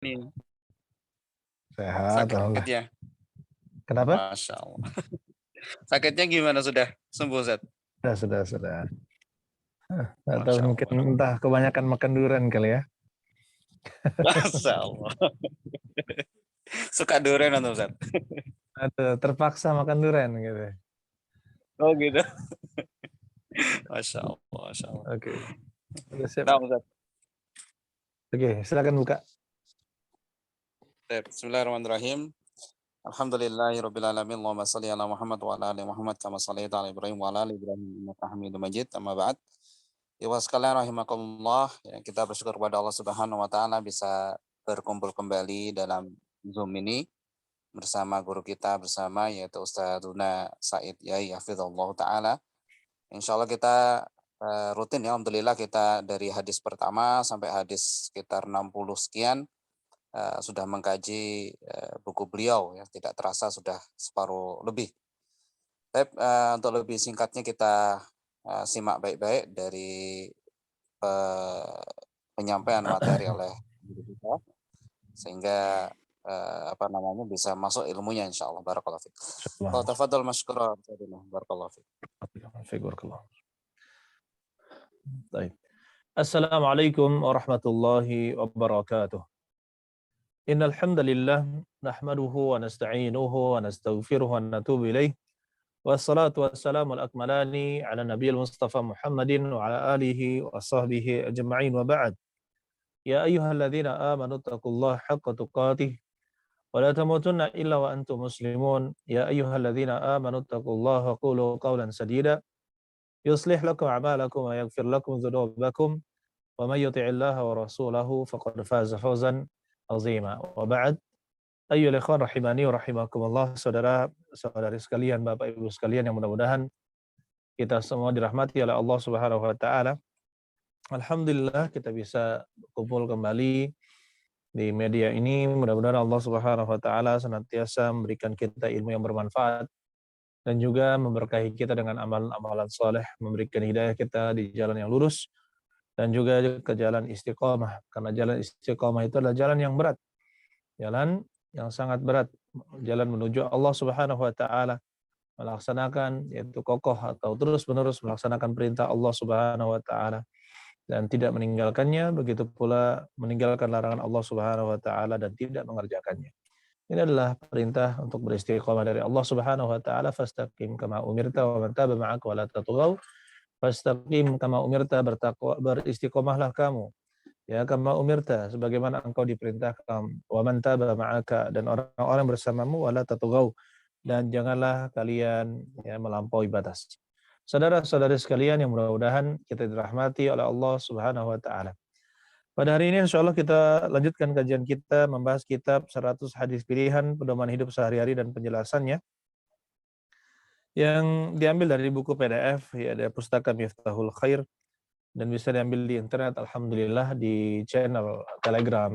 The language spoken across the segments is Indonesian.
nih? Sehat, alhamdulillah. Sakitnya? Kenapa? Masya Allah. Sakitnya gimana, sudah sembuh, Zat? Sudah. Nggak tahu, Masya mungkin Allah. entah kebanyakan makan durian kali ya. Masya Allah. Suka durian atau, Zat? Atau terpaksa makan durian gitu. Oh gitu. Masya Allah, Masya Allah. Oke. Udah siap. Nah, Zat. Oke, silakan buka. Bismillahirrahmanirrahim. Alhamdulillahirabbil alamin. Allahumma shalli ala Muhammad wa ala ali Muhammad kama shallaita ala Ibrahim wa ala ali Ibrahim innaka Hamidum Majid. Amma ba'd. Ibu sekalian rahimakumullah, ya, kita bersyukur kepada Allah Subhanahu wa taala bisa berkumpul kembali dalam Zoom ini bersama guru kita bersama yaitu Ustadzuna Said Yai Hafizahullah taala. Insyaallah kita rutin ya, alhamdulillah kita dari hadis pertama sampai hadis sekitar 60 sekian sudah mengkaji buku beliau ya, tidak terasa sudah separuh lebih. Tapi untuk lebih singkatnya kita simak baik-baik dari penyampaian materi oleh guru kita sehingga bisa masuk ilmunya insyaallah. Barakallahu fiik. Wa tafadhal mashkura barakallahu fiik. Baik. Assalamualaikum warahmatullahi wabarakatuh. Innal hamdalillah nahmaduhu wa nasta'inuhu wa nastaghfiruhu wa natubu ilaih. Wassalatu wassalamu al-akmalani ala nabiyil Mustafa Muhammadin wa ala alihi wa sahbihi ajma'in wa ba'd. Ya ayyuhalladzina amanu taqullaha haqqa tuqatih wa la tamutunna illa wa antum muslimun. Ya ayyuhalladzina amanu taqullaha qulu qawlan sadida yuslih lakum a'malakum wa yaghfir lakum dhunubakum wa may yuti'illaha wa rasulahu faqad faza fawzan azima. Wa ba'd. Ayyuhal ikhwan rahimani wa rahimakumullah, saudara-saudari sekalian, Bapak Ibu sekalian yang mudah-mudahan kita semua dirahmati oleh Allah Subhanahu wa taala. Alhamdulillah kita bisa kumpul kembali di media ini. Mudah-mudahan Allah Subhanahu wa taala senantiasa memberikan kita ilmu yang bermanfaat dan juga memberkahi kita dengan amalan-amalan saleh, memberikan hidayah kita di jalan yang lurus dan juga ke jalan istiqamah. Karena jalan istiqamah itu adalah jalan yang berat. Jalan yang sangat berat, jalan menuju Allah Subhanahu wa taala, melaksanakan yaitu kokoh atau terus-menerus melaksanakan perintah Allah Subhanahu wa taala dan tidak meninggalkannya, begitu pula meninggalkan larangan Allah Subhanahu wa taala dan tidak mengerjakannya. Ini adalah perintah untuk beristiqamah dari Allah Subhanahu wa taala, fastaqim kama umirta wa man taba ma'aka wa la tatghaw. Fastaqim kama umirta, beristiqamahlah kamu. Ya, kama umirta, sebagaimana engkau diperintahkan, wa man taba ma'aka, dan orang-orang bersamamu, wala tatghaw, dan janganlah kalian ya melampaui batas. Saudara-saudari sekalian yang mudah-mudahan kita dirahmati oleh Allah Subhanahu wa taala. Pada hari ini insyaallah kita lanjutkan kajian kita membahas kitab 100 hadis pilihan pedoman hidup sehari-hari dan penjelasannya yang diambil dari buku PDF ya, dari pustaka Miftahul Khair, dan bisa diambil di internet alhamdulillah di channel Telegram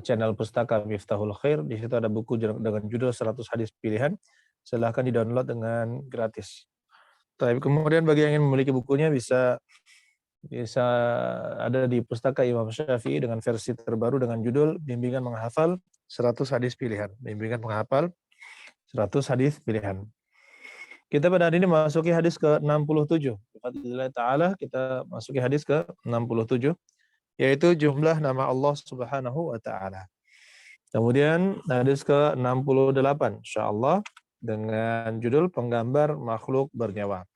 channel pustaka Miftahul Khair. Di situ ada buku dengan judul 100 hadis pilihan. Silahkan di-download dengan gratis. Tapi kemudian bagi yang ingin memiliki bukunya bisa ada di pustaka Imam Syafi'i dengan versi terbaru dengan judul Bimbingan Menghafal 100 hadis pilihan. Bimbingan menghafal 100 hadis pilihan. Kita pada hari ini masuki hadis ke-67. Bismillah ta'ala kita masuki hadis ke-67, yaitu jumlah nama Allah Subhanahu wa ta'ala. Kemudian hadis ke-68 insyaallah dengan judul Penggambar Makhluk Bernyawa.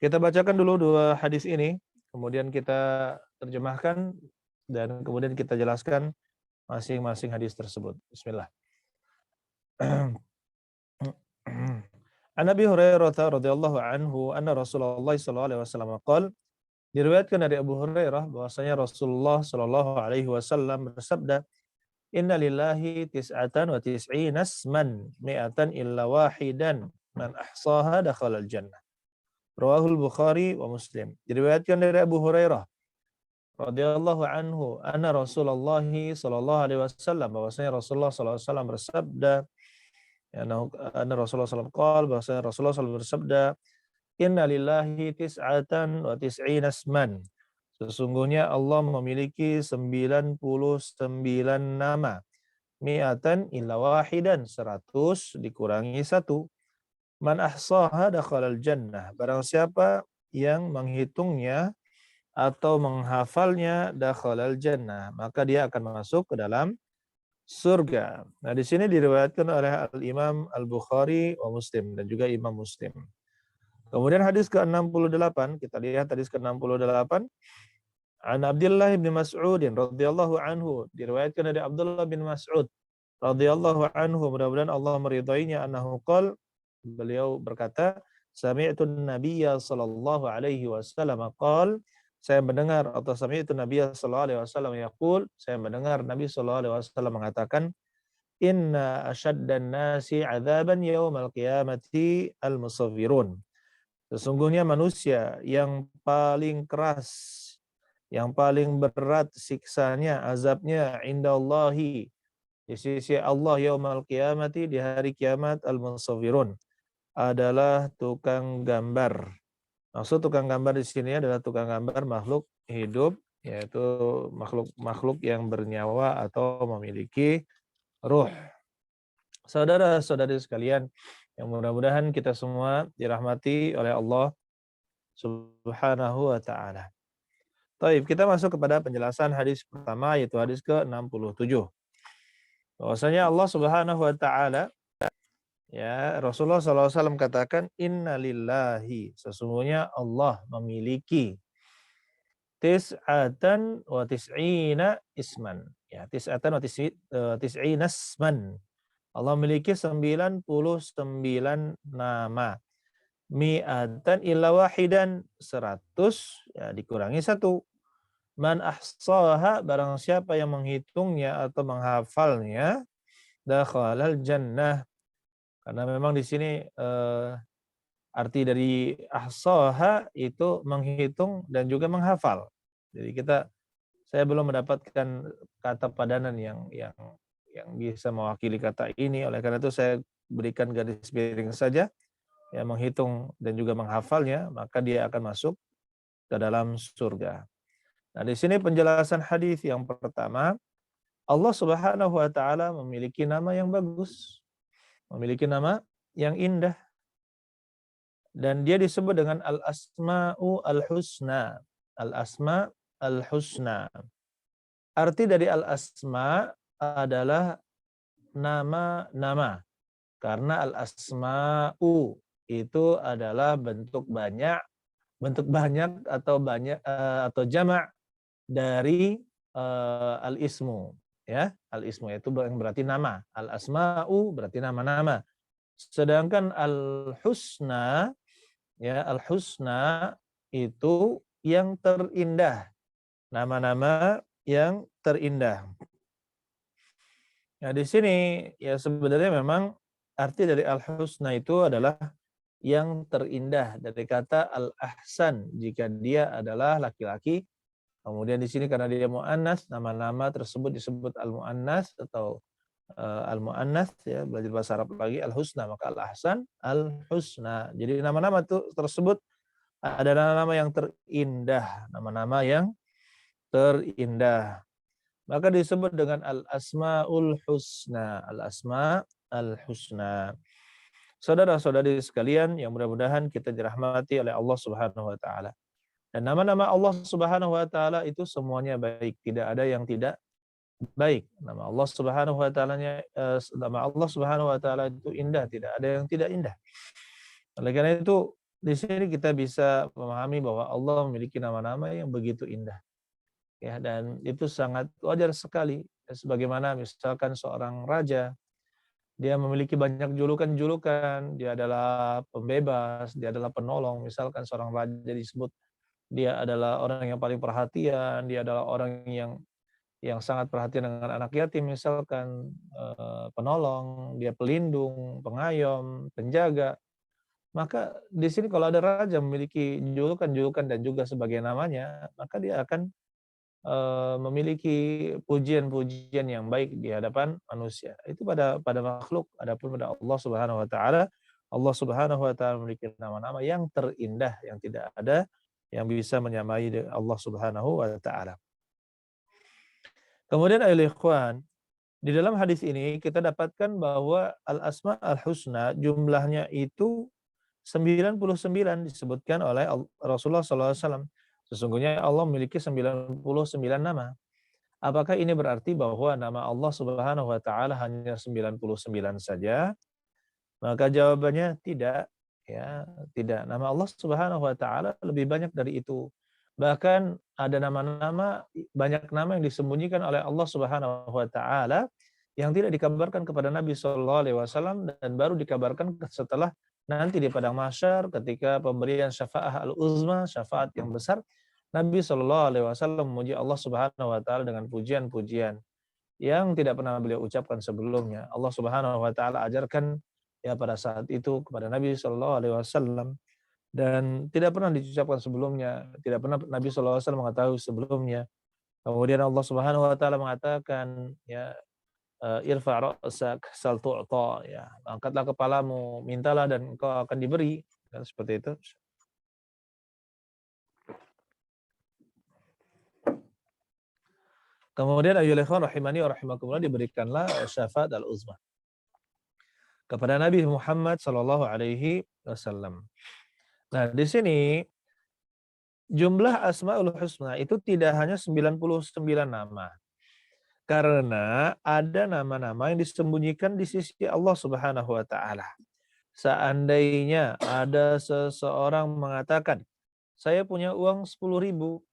Kita bacakan dulu dua hadis ini, kemudian kita terjemahkan dan kemudian kita jelaskan masing-masing hadis tersebut. Bismillah. An Abi Hurairah radhiyallahu anhu anna Rasulullah sallallahu alaihi wasallam qala, diriwayatkan dari Abu Hurairah bahwasanya Rasulullah sallallahu alaihi wasallam bersabda, "Inna lillahi tis'atan wa tis'ina asman mi'atan illa wahidan man ahsaha dakhala al-jannah." Rawahul Bukhari wa Muslim. Diriwayatkan dari Abu Hurairah radhiyallahu anhu anna Rasulullah sallallahu alaihi wasallam bahwasanya Rasulullah sallallahu alaihi wasallam bersabda, anna Rasulullah sallallahu alaihi wasallam bahwasanya Rasulullah sallallahu bersabda, "Inna lillahi tis'atan wa tis'ina asman." Sesungguhnya Allah memiliki 99 nama. Mi'atan illa wahidan, 100 dikurangi 1. Man ahsaha dakhalal jannah. Barang siapa yang menghitungnya atau menghafalnya dakhalal jannah, maka dia akan masuk ke dalam surga. Nah, di sini diriwayatkan oleh Al-Imam Al-Bukhari wa Muslim dan juga Imam Muslim. Kemudian hadis ke-68, kita lihat hadis ke-68. An Abdullah bin Mas'ud radhiyallahu anhu, diriwayatkan dari Abdullah bin Mas'ud radhiyallahu anhu, mudah-mudahan Allah meridainya, annahu qol, beliau berkata, sami'tu nabiyya sallallahu alaihi wasallam qol, saya mendengar, atau sami'tu nabiyya sallallahu alaihi wasallam yaqul, saya mendengar Nabi sallallahu alaihi wasallam mengatakan, inna asyaddan nasi 'adzaban yaumal qiyamati al-musawwirun. Sesungguhnya manusia yang paling keras, yang paling berat siksanya, azabnya, indallahi, di sisi Allah yaumal qiyamati, di hari kiamat, al-musawwirun, adalah tukang gambar. Maksud tukang gambar di sini adalah tukang gambar makhluk hidup, yaitu makhluk-makhluk yang bernyawa atau memiliki ruh. Saudara-saudari sekalian, yang mudah-mudahan kita semua dirahmati oleh Allah Subhanahu wa taala. Baik, kita masuk kepada penjelasan hadis pertama, yaitu hadis ke-67. Bahwasanya Allah Subhanahu wa taala, ya, Rasulullah SAW katakan, innalillahi, sesungguhnya Allah memiliki tis'atan wa tis'ina isman. Ya, tis'atan wa tis'ina isman. Allah memiliki 99 nama. Mi'atan illa wahidan, 100 ya dikurangi 1. Man ahsaha, barang siapa yang menghitungnya atau menghafalnya, dakhalal jannah. Karena memang di sini arti dari ahsaha itu menghitung dan juga menghafal. Jadi saya belum mendapatkan kata padanan yang bisa mewakili kata ini. Oleh karena itu saya berikan garis miring saja, ya, menghitung dan juga menghafalnya, maka dia akan masuk ke dalam surga. Nah, di sini penjelasan hadis yang pertama, Allah Subhanahu wa taala memiliki nama yang bagus, memiliki nama yang indah, dan dia disebut dengan Al-Asma'u Al-Husna. Al-Asma Al-Husna. Arti dari Al-Asma adalah nama-nama. Karena Al-Asma'u itu adalah bentuk banyak atau banyak atau jamak dari al-ismu, ya. Al-ismu itu yang berarti nama. Al-asma'u berarti nama-nama. Sedangkan al-husna, ya, al-husna itu yang terindah. Nama-nama yang terindah. Nah, di sini ya sebenarnya memang arti dari al-husna itu adalah yang terindah, dari kata al-ahsan jika dia adalah laki-laki. Kemudian di sini karena dia muannas, nama-nama tersebut disebut al-muannas atau al-muannas, ya, belajar bahasa Arab lagi, al-husna, maka al-ahsan, al-husna. Jadi nama-nama tersebut ada nama-nama yang terindah, nama-nama yang terindah. Maka disebut dengan al-asmaul husna, al-asma al-husna. Saudara-saudari sekalian yang mudah-mudahan kita dirahmati oleh Allah Subhanahu wa taala. Dan nama-nama Allah Subhanahu wa taala itu semuanya baik, tidak ada yang tidak baik. Nama Allah Subhanahu wa taalanya nama Allah Subhanahu wa taala itu indah, tidak ada yang tidak indah. Oleh karena itu, di sini kita bisa memahami bahwa Allah memiliki nama-nama yang begitu indah. Ya, dan itu sangat wajar sekali. Sebagaimana misalkan seorang raja, dia memiliki banyak julukan-julukan, dia adalah pembebas, dia adalah penolong. Misalkan seorang raja disebut dia adalah orang yang paling perhatian, dia adalah orang yang sangat perhatian dengan anak yatim, misalkan penolong, dia pelindung, pengayom, penjaga. Maka di sini kalau ada raja memiliki julukan-julukan dan juga sebagai namanya, maka dia akan memiliki pujian-pujian yang baik di hadapan manusia. Itu pada makhluk. Adapun pada Allah Subhanahu wa taala, Allah Subhanahu wa taala memiliki nama-nama yang terindah yang tidak ada yang bisa menyamai Allah Subhanahu wa taala. Kemudian ayolah ikhwan, di dalam hadis ini kita dapatkan bahwa al-asma al-husna jumlahnya itu 99 disebutkan oleh Rasulullah SAW. Sesungguhnya Allah memiliki 99 nama. Apakah ini berarti bahwa nama Allah Subhanahu wa taala hanya 99 saja? Maka jawabannya tidak, ya, tidak. Nama Allah Subhanahu wa taala lebih banyak dari itu. Bahkan ada nama-nama, banyak nama yang disembunyikan oleh Allah Subhanahu wa taala yang tidak dikabarkan kepada Nabi sallallahu alaihi wasallam dan baru dikabarkan setelah nanti di padang mahsyar ketika pemberian syafaat al-uzma, syafaat yang besar. Nabi sallallahu alaihi wasallam memuji Allah Subhanahu wa taala dengan pujian-pujian yang tidak pernah beliau ucapkan sebelumnya. Allah Subhanahu wa taala ajarkan ya pada saat itu kepada Nabi Shallallahu alaihi wasallam dan tidak pernah diucapkan sebelumnya, tidak pernah Nabi Shallallahu alaihi wasallam mengetahui sebelumnya. Kemudian Allah Subhanahu wa taala mengatakan ya irfa' ra'sak sal tu'ta, ya, angkatlah kepalamu, mintalah dan engkau akan diberi. Dan seperti itu. Kemudian ayyuhal ikhwan rahimani wa rahimakumullah, diberikanlah syafaat al-uzma kepada Nabi Muhammad sallallahu alaihi wasallam. Nah, di sini jumlah Asmaul Husna itu tidak hanya 99 nama. Karena ada nama-nama yang disembunyikan di sisi Allah Subhanahu wa taala. Seandainya ada seseorang mengatakan, "Saya punya uang 10.000."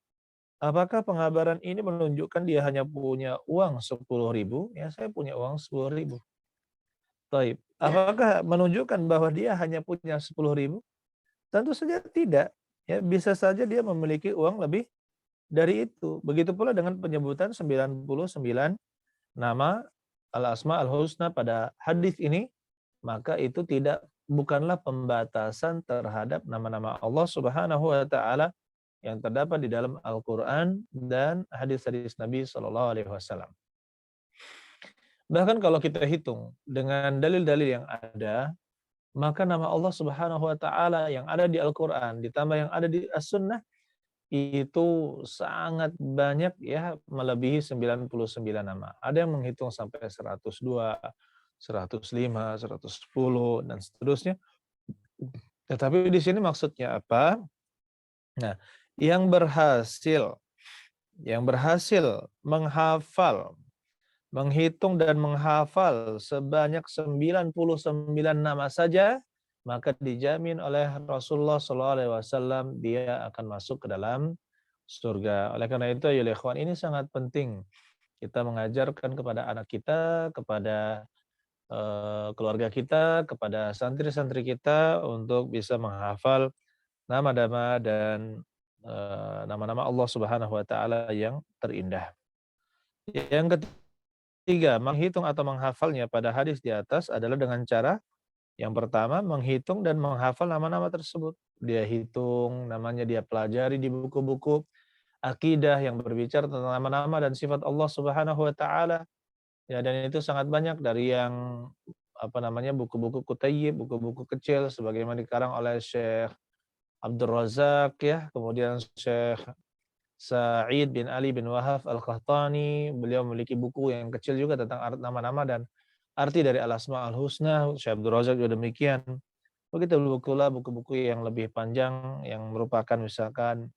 Apakah pengabaran ini menunjukkan dia hanya punya uang 10.000? Ya, saya punya uang 10.000. Taib. Apakah menunjukkan bahwa dia hanya punya 10.000? Tentu saja tidak. Ya, bisa saja dia memiliki uang lebih dari itu. Begitu pula dengan penyebutan 99 nama al-asma al-husna pada hadis ini, maka itu bukanlah pembatasan terhadap nama-nama Allah Subhanahu wa taala yang terdapat di dalam Al-Qur'an dan hadis-hadis Nabi sallallahu alaihi wasallam. Bahkan kalau kita hitung dengan dalil-dalil yang ada, maka nama Allah Subhanahu wa taala yang ada di Al-Qur'an ditambah yang ada di As-Sunnah itu sangat banyak, ya, melebihi 99 nama. Ada yang menghitung sampai 102, 105, 110 dan seterusnya. Tetapi di sini maksudnya apa? Nah, yang berhasil menghafal, menghitung dan menghafal sebanyak 99 nama saja, maka dijamin oleh Rasulullah SAW dia akan masuk ke dalam surga. Oleh karena itu, ya ikhwan, ini sangat penting kita mengajarkan kepada anak kita, kepada keluarga kita, kepada santri-santri kita untuk bisa menghafal nama-nama dan nama-nama Allah Subhanahu wa taala yang terindah. Yang ketiga, menghitung atau menghafalnya pada hadis di atas adalah dengan cara yang pertama, menghitung dan menghafal nama-nama tersebut. Dia hitung, namanya dia pelajari di buku-buku akidah yang berbicara tentang nama-nama dan sifat Allah Subhanahu wa taala. Ya, dan itu sangat banyak dari yang buku-buku kutayyib, buku-buku kecil sebagaimana dikarang oleh Syekh Abdul Razak, ya, kemudian Syekh Sa'id bin Ali bin Wahab Al-Qahtani, beliau memiliki buku yang kecil juga tentang nama-nama dan arti dari Al-Asma Al-Husna. Syekh Abdul Razak juga demikian. Begitu buku-buku yang lebih panjang yang merupakan misalkan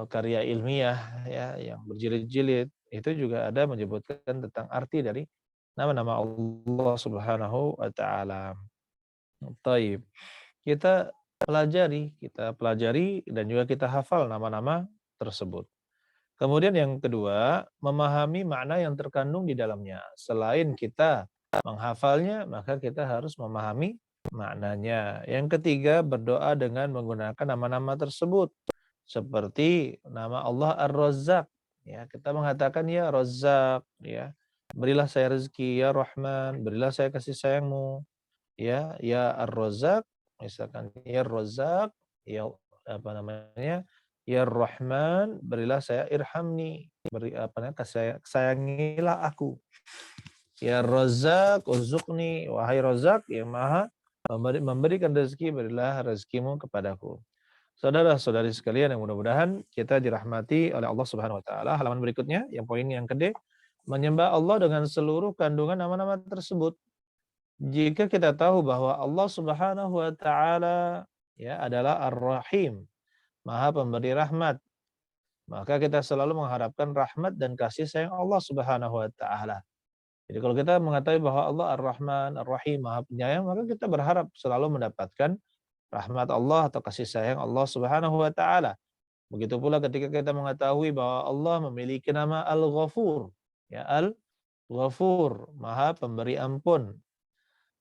karya ilmiah, ya, yang berjilid-jilid, itu juga ada menyebutkan tentang arti dari nama-nama Allah Subhanahu wa taala. Taib. Kita pelajari dan juga kita hafal nama-nama tersebut. Kemudian yang kedua, memahami makna yang terkandung di dalamnya. Selain kita menghafalnya, maka kita harus memahami maknanya. Yang ketiga, berdoa dengan menggunakan nama-nama tersebut. Seperti nama Allah Ar-Razzaq. Ya, kita mengatakan ya Razzaq, ya. Berilah saya rezeki, ya Rahman, berilah saya kasih sayangmu. Ya, ya Ar-Razzaq, misalkan ya Razzaq, ya ya Rahman, berilah saya irhamni, sayangilah aku. Ya Razzaq, urzuqni, wahai Razzaq yang maha memberikan rezeki, berilah rezekimu kepadaku. Saudara-saudari sekalian yang mudah-mudahan kita dirahmati oleh Allah Subhanahu wa taala. Halaman berikutnya, yang poin yang kedua, menyembah Allah dengan seluruh kandungan nama-nama tersebut. Jika kita tahu bahwa Allah Subhanahu wa taala ya adalah Ar-Rahim, Maha Pemberi rahmat, maka kita selalu mengharapkan rahmat dan kasih sayang Allah Subhanahu wa taala. Jadi kalau kita mengetahui bahwa Allah Ar-Rahman, Ar-Rahim, Maha Penyayang, maka kita berharap selalu mendapatkan rahmat Allah atau kasih sayang Allah Subhanahu wa taala. Begitu pula ketika kita mengetahui bahwa Allah memiliki nama Al-Ghafur, ya Al-Ghafur, Maha Pemberi ampun,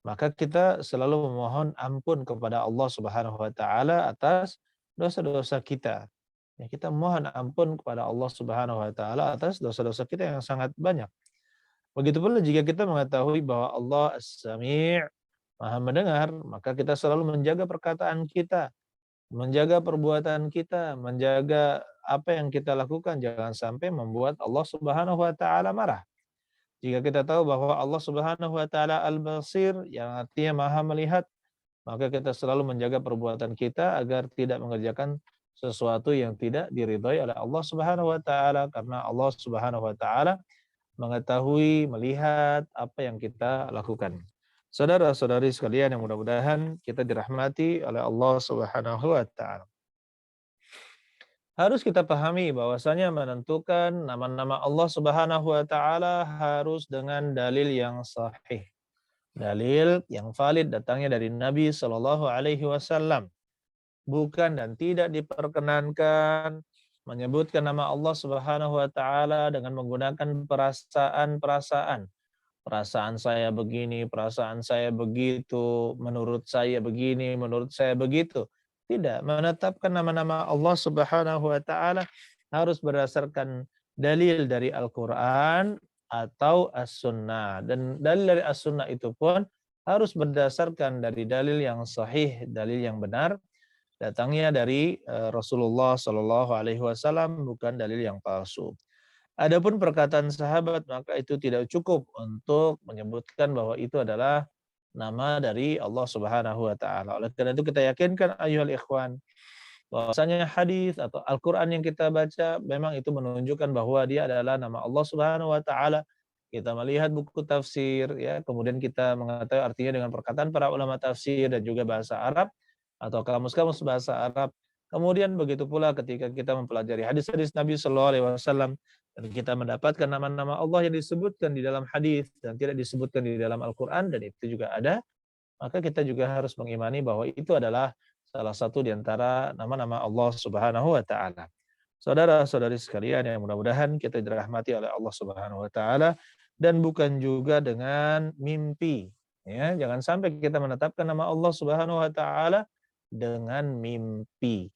maka kita selalu memohon ampun kepada Allah Subhanahu wa taala atas dosa-dosa kita. Ya, kita mohon ampun kepada Allah Subhanahu wa taala atas dosa-dosa kita yang sangat banyak. Begitu pula jika kita mengetahui bahwa Allah As-Sami', Maha mendengar, maka kita selalu menjaga perkataan kita, menjaga perbuatan kita, menjaga apa yang kita lakukan jangan sampai membuat Allah Subhanahu wa taala marah. Jika kita tahu bahwa Allah Subhanahu wa taala Al-Basir yang artinya Maha melihat, maka kita selalu menjaga perbuatan kita agar tidak mengerjakan sesuatu yang tidak diridhai oleh Allah Subhanahu wa taala, karena Allah Subhanahu wa taala mengetahui, melihat apa yang kita lakukan. Saudara-saudari sekalian yang mudah-mudahan kita dirahmati oleh Allah Subhanahu wa taala. Harus kita pahami bahwasanya menentukan nama-nama Allah Subhanahu wa taala harus dengan dalil yang sahih. Dalil yang valid datangnya dari Nabi Shallallahu alaihi wasallam. Bukan dan tidak diperkenankan menyebutkan nama Allah Subhanahu wa taala dengan menggunakan perasaan-perasaan. Perasaan saya begini, perasaan saya begitu, menurut saya begini, menurut saya begitu. Tidak, menetapkan nama-nama Allah Subhanahu wa taala harus berdasarkan dalil dari Al-Qur'an atau As-Sunnah. Dan dalil dari As-Sunnah itu pun harus berdasarkan dari dalil yang sahih, dalil yang benar, datangnya dari Rasulullah Shallallahu alaihi wasallam, bukan dalil yang palsu. Adapun perkataan sahabat maka itu tidak cukup untuk menyebutkan bahwa itu adalah nama dari Allah Subhanahu wa taala. Oleh karena itu kita yakinkan ayyuhal ikhwan bahwasanya hadis atau Al-Qur'an yang kita baca memang itu menunjukkan bahwa dia adalah nama Allah Subhanahu wa taala. Kita melihat buku tafsir ya, kemudian kita mengetahui artinya dengan perkataan para ulama tafsir dan juga bahasa Arab atau kamus-kamus bahasa Arab. Kemudian begitu pula ketika kita mempelajari hadis-hadis Nabi Shallallahu alaihi wasallam dan kita mendapatkan nama-nama Allah yang disebutkan di dalam hadis dan tidak disebutkan di dalam Al-Qur'an dan itu juga ada, maka kita juga harus mengimani bahwa itu adalah salah satu di antara nama-nama Allah Subhanahu wa taala. Saudara-saudari sekalian yang mudah-mudahan kita dirahmati oleh Allah Subhanahu wa taala dan bukan juga dengan mimpi. Ya, jangan sampai kita menetapkan nama Allah Subhanahu wa taala dengan mimpi.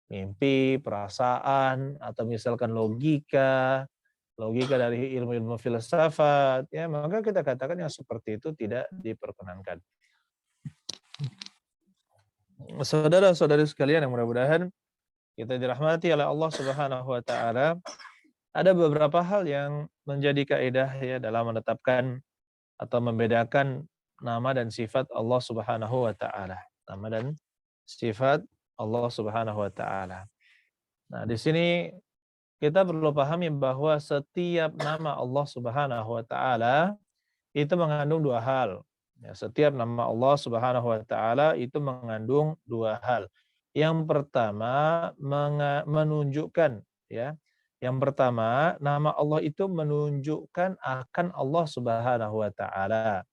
Mimpi, perasaan, atau misalkan logika dari ilmu-ilmu filsafat, ya maka kita katakan yang seperti itu tidak diperkenankan. Saudara-saudari sekalian yang mudah-mudahan kita dirahmati oleh Allah Subhanahu wa taala, ada beberapa hal yang menjadi kaidah ya dalam menetapkan atau membedakan nama dan sifat Allah Subhanahu wa taala. Nama dan sifat Allah Subhanahu wa taala. Nah, di sini kita perlu pahami bahwa setiap nama Allah Subhanahu wa taala itu mengandung dua hal. Ya, setiap nama Allah Subhanahu wa taala itu mengandung dua hal. Yang pertama menunjukkan ya. Yang pertama, nama Allah itu menunjukkan akan Allah Subhanahu wa taala.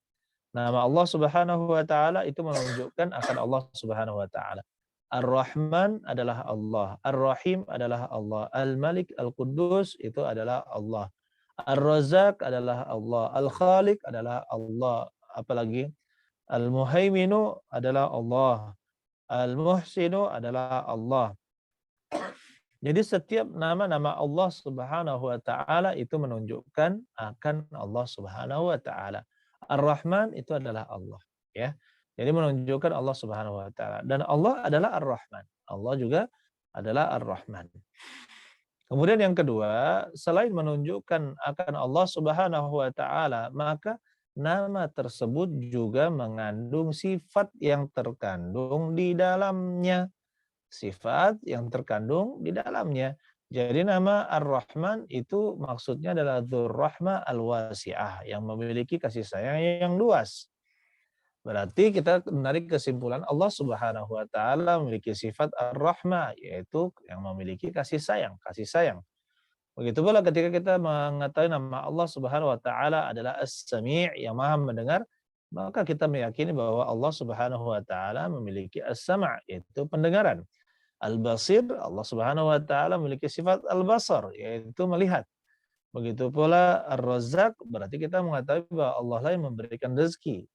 Nama Allah Subhanahu wa taala itu menunjukkan akan Allah Subhanahu wa taala. Ar-Rahman adalah Allah, Ar-Rahim adalah Allah, Al-Malik, Al-Quddus itu adalah Allah. Ar-Razzaq adalah Allah, Al-Khaliq adalah Allah, apalagi Al-Muhaiminu adalah Allah, Al-Muhsinu adalah Allah. Jadi setiap nama-nama Allah Subhanahu wa taala itu menunjukkan akan Allah Subhanahu wa taala. Ar-Rahman itu adalah Allah, ya. Jadi menunjukkan Allah Subhanahu wa taala dan Allah adalah Ar-Rahman. Allah juga adalah Ar-Rahman. Kemudian yang kedua, selain menunjukkan akan Allah Subhanahu wa taala, maka nama tersebut juga mengandung sifat yang terkandung di dalamnya. sifat yang terkandung di dalamnya. Jadi nama Ar-Rahman itu maksudnya adalah Dzur-Rahmah Al-Wasi'ah, yang memiliki kasih sayang yang luas. Berarti kita menarik kesimpulan Allah Subhanahu wa taala memiliki sifat Ar-Rahmah, yaitu yang memiliki kasih sayang, kasih sayang. Begitu pula ketika kita mengetahui nama Allah Subhanahu wa taala adalah As-Sami', yang Maha mendengar, maka kita meyakini bahwa Allah Subhanahu wa taala memiliki As-Sam', yaitu pendengaran. Al-Basir, Allah Subhanahu wa taala memiliki sifat Al-Basar, yaitu melihat. Begitu pula Ar-Razzaq, berarti kita mengetahui bahwa Allah lah yang memberikan rezeki,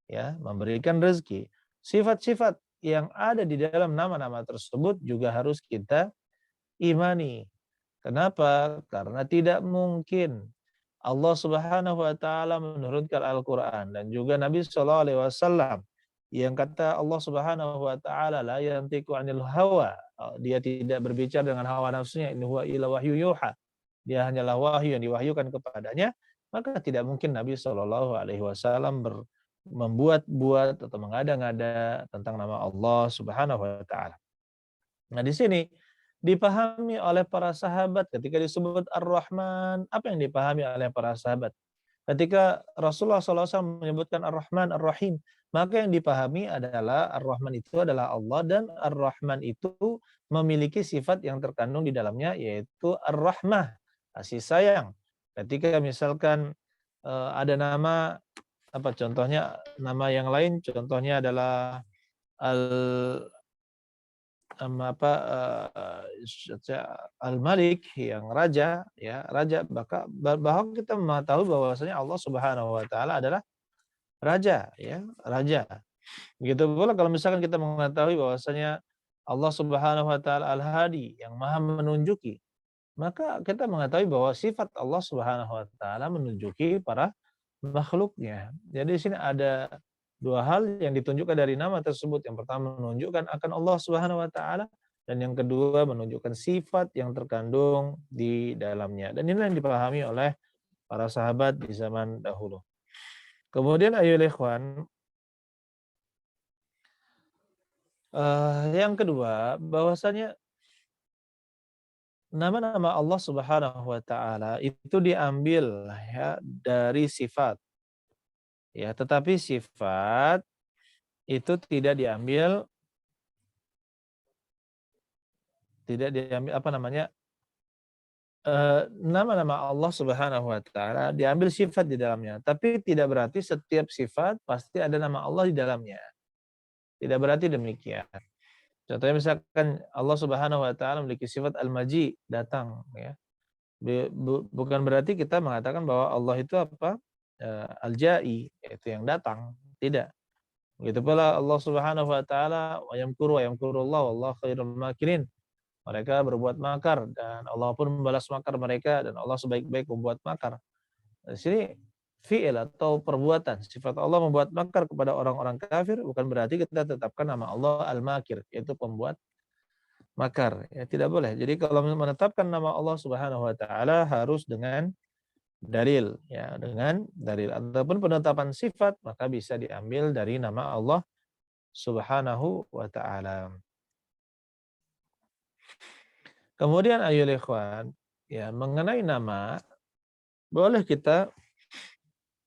ya, memberikan rezeki. Sifat-sifat yang ada di dalam nama-nama tersebut juga harus kita imani. Kenapa? Karena tidak mungkin Allah Subhanahu wa taala menurunkan Al-Qur'an dan juga Nabi sallallahu alaihi wasallam yang kata Allah Subhanahu wa taala la yantiqu 'anil hawa. Dia tidak berbicara dengan hawa nafsunya, in huwa illa wahyu yuha. Dia hanyalah wahyu yang diwahyukan kepadanya, maka tidak mungkin Nabi sallallahu alaihi wasallam membuat-buat atau mengada-ngada tentang nama Allah Subhanahu wa taala. Nah, di sini dipahami oleh para sahabat ketika disebut Ar-Rahman, apa yang dipahami oleh para sahabat? Ketika Rasulullah SAW menyebutkan Ar-Rahman, Ar-Rahim, maka yang dipahami adalah Ar-Rahman itu adalah Allah dan Ar-Rahman itu memiliki sifat yang terkandung di dalamnya, yaitu Ar-Rahmah, kasih sayang. Ketika misalkan ada nama, apa contohnya, nama yang lain contohnya adalah al apa Al-Malik, yang raja, ya, raja, bahwa kita mengetahui bahwasanya Allah Subhanahu wa taala adalah raja, ya, raja. Begitu pula kalau misalkan kita mengetahui bahwasanya Allah Subhanahu wa taala Al-Hadi, yang Maha menunjuki, maka kita mengetahui bahwa sifat Allah Subhanahu wa taala menunjuki para makhluknya. Jadi di sini ada dua hal yang ditunjukkan dari nama tersebut. Yang pertama menunjukkan akan Allah Subhanahu wa taala, dan yang kedua menunjukkan sifat yang terkandung di dalamnya. Dan inilah yang dipahami oleh para sahabat di zaman dahulu. Kemudian ayolah ikhwan, yang kedua bahwasanya nama-nama Allah Subhanahu wa taala itu diambil, ya, dari sifat. Ya, tetapi sifat itu tidak diambil apa namanya, nama-nama Allah Subhanahu wa taala diambil sifat di dalamnya, tapi tidak berarti setiap sifat pasti ada nama Allah di dalamnya. Tidak berarti demikian. Contohnya misalkan Allah Subhanahu wa taala memiliki sifat Al-Maji, datang, ya. Bukan berarti kita mengatakan bahwa Allah itu apa? Al-Ja'i, yaitu yang datang. Tidak. Begitu pula Allah Subhanahu wa taala wa yamkurullah wallahu khairul makirin. Mereka berbuat makar dan Allah pun membalas makar mereka, dan Allah sebaik-baik membuat makar. Di sini fi'il atau perbuatan, sifat Allah membuat makar kepada orang-orang kafir, bukan berarti kita tetapkan nama Allah Al-Makir, yaitu pembuat makar. Ya, tidak boleh. Jadi kalau menetapkan nama Allah Subhanahu wa taala harus dengan dalil, ya, dengan dalil. Ataupun penetapan sifat maka bisa diambil dari nama Allah Subhanahu wa taala. Kemudian ayolah ikhwan, ya, mengenai nama, boleh kita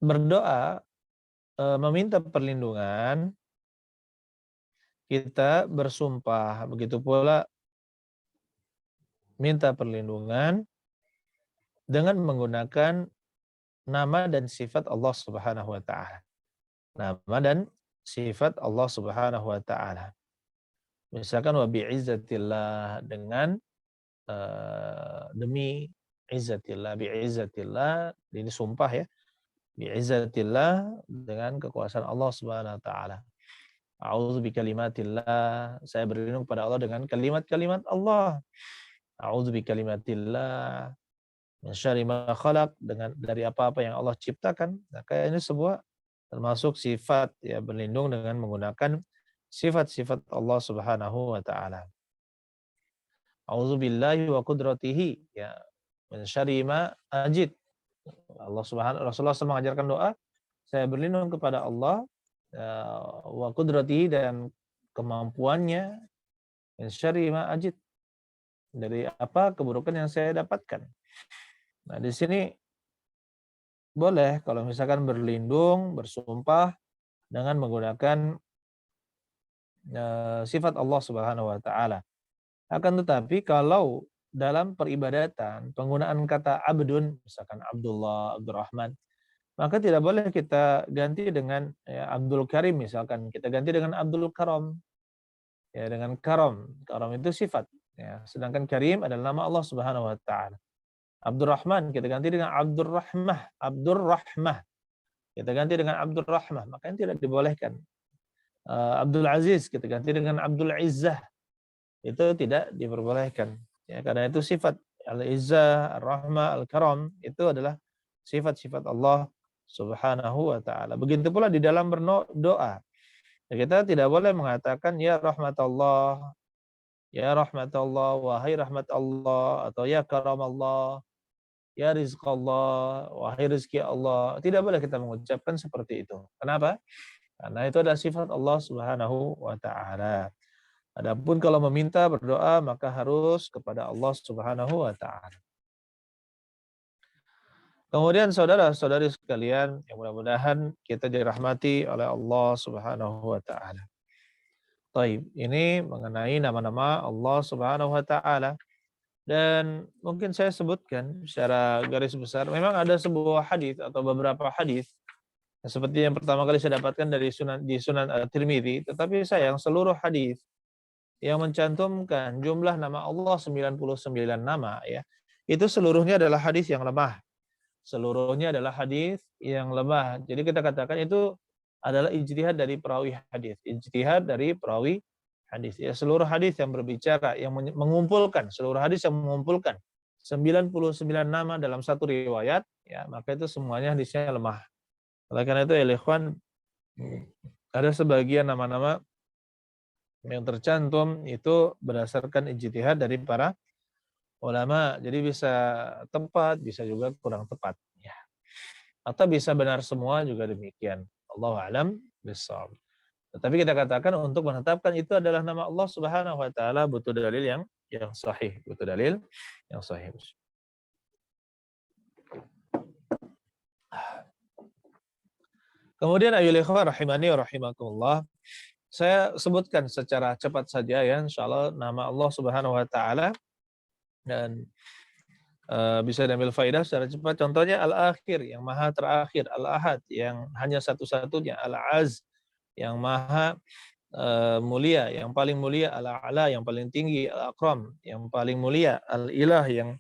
berdoa, meminta perlindungan, kita bersumpah, begitu pula minta perlindungan dengan menggunakan nama dan sifat Allah Subhanahu wa taala. Nama dan sifat Allah Subhanahu wa taala. Misalkan wa bi'izzatillah, dengan demi izzatillah, bi'izzatillah, ini sumpah, ya. Bi'izzatillah, dengan kekuasaan Allah Subhanahu wa taala. A'udzu bikalimatillah, saya berlindung kepada Allah dengan kalimat-kalimat Allah. A'udzu bikalimatillah min syarri ma khalaq, dari apa-apa yang Allah ciptakan. Maka ini sebuah termasuk sifat, ya, berlindung dengan menggunakan sifat-sifat Allah Subhanahu wa taala. A'udzu billahi wa qudratihi, ya, min syarri ma ajid. Rasulullah SAW mengajarkan doa, saya berlindung kepada Allah wa qudratihi, dan kemampuannya, min syarri ma ajid, dari apa keburukan yang saya dapatkan. Nah, di sini boleh kalau misalkan berlindung, bersumpah dengan menggunakan sifat Allah Subhanahu wa taala. Akan tetapi kalau dalam peribadatan penggunaan kata abdun, misalkan Abdullah, Abdurrahman, maka tidak boleh kita ganti dengan Abdul Karim, misalkan kita ganti dengan Abdul Karam, ya, dengan karam. Karam itu sifat, ya. Sedangkan Karim adalah nama Allah Subhanahu wa taala. Abdurrahman kita ganti dengan Abdurrahmah, Abdurrahmah. Kita ganti dengan Abdurrahmah, maka tidak dibolehkan. Abdul Aziz kita ganti dengan Abdul Izzah, itu tidak diperbolehkan. Ya, karena itu sifat Al-Izzah, Ar-Rahmah, Al-Karam itu adalah sifat-sifat Allah Subhanahu wa taala. Begitu pula di dalam berdoa. Ya, kita tidak boleh mengatakan ya rahmatullah, ya rahmatullah, wahai rahmat Allah, atau ya karam Allah, ya rizqallah, wahai rizki Allah. Tidak boleh kita mengucapkan seperti itu. Kenapa? Karena itu adalah sifat Allah Subhanahu wa taala. Adapun kalau meminta berdoa maka harus kepada Allah Subhanahu wa taala. Kemudian saudara-saudari sekalian, yang mudah-mudahan kita dirahmati oleh Allah Subhanahu wa taala. Baik, ini mengenai nama-nama Allah Subhanahu wa taala, dan mungkin saya sebutkan secara garis besar. Memang ada sebuah hadis atau beberapa hadis seperti yang pertama kali saya dapatkan dari Sunan At-Tirmidzi, tetapi sayang seluruh hadis yang mencantumkan jumlah nama Allah 99 nama, ya, itu seluruhnya adalah hadis yang lemah. Seluruhnya adalah hadis yang lemah. Jadi kita katakan itu adalah ijtihad dari perawi hadis. Ijtihad dari perawi hadis. Ya, seluruh hadis yang berbicara, yang mengumpulkan, seluruh hadis yang mengumpulkan 99 nama dalam satu riwayat, ya, maka itu semuanya hadisnya lemah. Oleh karena itu, ya ikhwan, ada sebagian nama-nama yang tercantum itu berdasarkan ijtihad dari para ulama. Jadi bisa tepat, bisa juga kurang tepat, ya. Atau bisa benar semua juga demikian. Allahu a'lam bishawab. Tetapi kita katakan untuk menetapkan itu adalah nama Allah Subhanahu wa taala butuh dalil yang sahih, butuh dalil yang sahih. Kemudian ayyuhal ikhwan rahimani wa rahimakumullah, saya sebutkan secara cepat saja ya insyaallah nama Allah Subhanahu wa taala, dan bisa diambil faidah secara cepat. Contohnya Al-Akhir, yang maha terakhir, Al-Ahad, yang hanya satu-satunya, Al-Az, yang maha mulia, yang paling mulia, Al-A'la, yang paling tinggi, Al-Akram, yang paling mulia, Al-Ilah, yang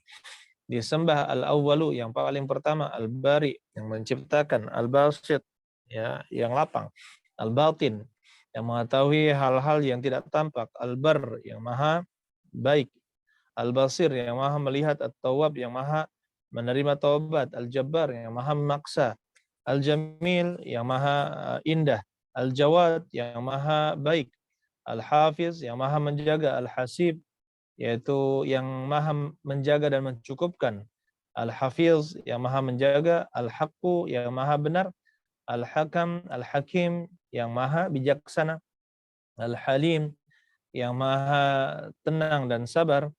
disembah, Al-Awwalu, yang paling pertama, Al-Bari, yang menciptakan, Al-Basit, ya, yang lapang, Al-Batin, yang mengetahui hal-hal yang tidak tampak, Al-Bar, yang maha baik, Al-Basir, yang maha melihat, At-Tawwab, yang maha menerima taubat, Al-Jabbar, yang maha memaksa, Al-Jamil, yang maha indah, Al-Jawad, yang maha baik, Al-Hafiz, yang maha menjaga, Al-Hasib, yaitu yang maha menjaga dan mencukupkan, Al-Hafiz, yang maha menjaga, Al-Haqqu, yang maha benar, Al-Hakam, Al-Hakim, yang maha bijaksana, Al-Halim, yang maha tenang dan sabar,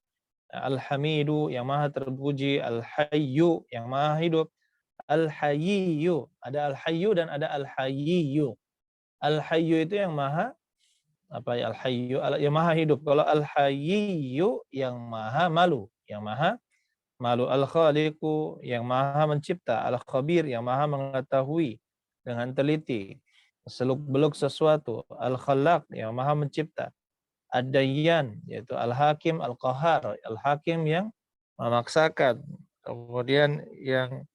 Al-Hamidu, yang maha terpuji, Al-Hayyu, yang maha hidup, Al-Hayyu, ada Al-Hayyu dan ada Al-Hayyu. Al-Hayyu itu yang maha apa ya, Al-Hayyu yang maha hidup. Kalau Al-Hayyu yang maha malu, yang maha malu. Al-Khaliqu, yang maha mencipta, Al-Khabir, yang maha mengetahui dengan teliti seluk-beluk sesuatu, Al-Khallaq, yang maha mencipta, Ad-Dayyan, yaitu Al-Hakim, Al-Qahar, Al-Hakim yang memaksakan. Kemudian yang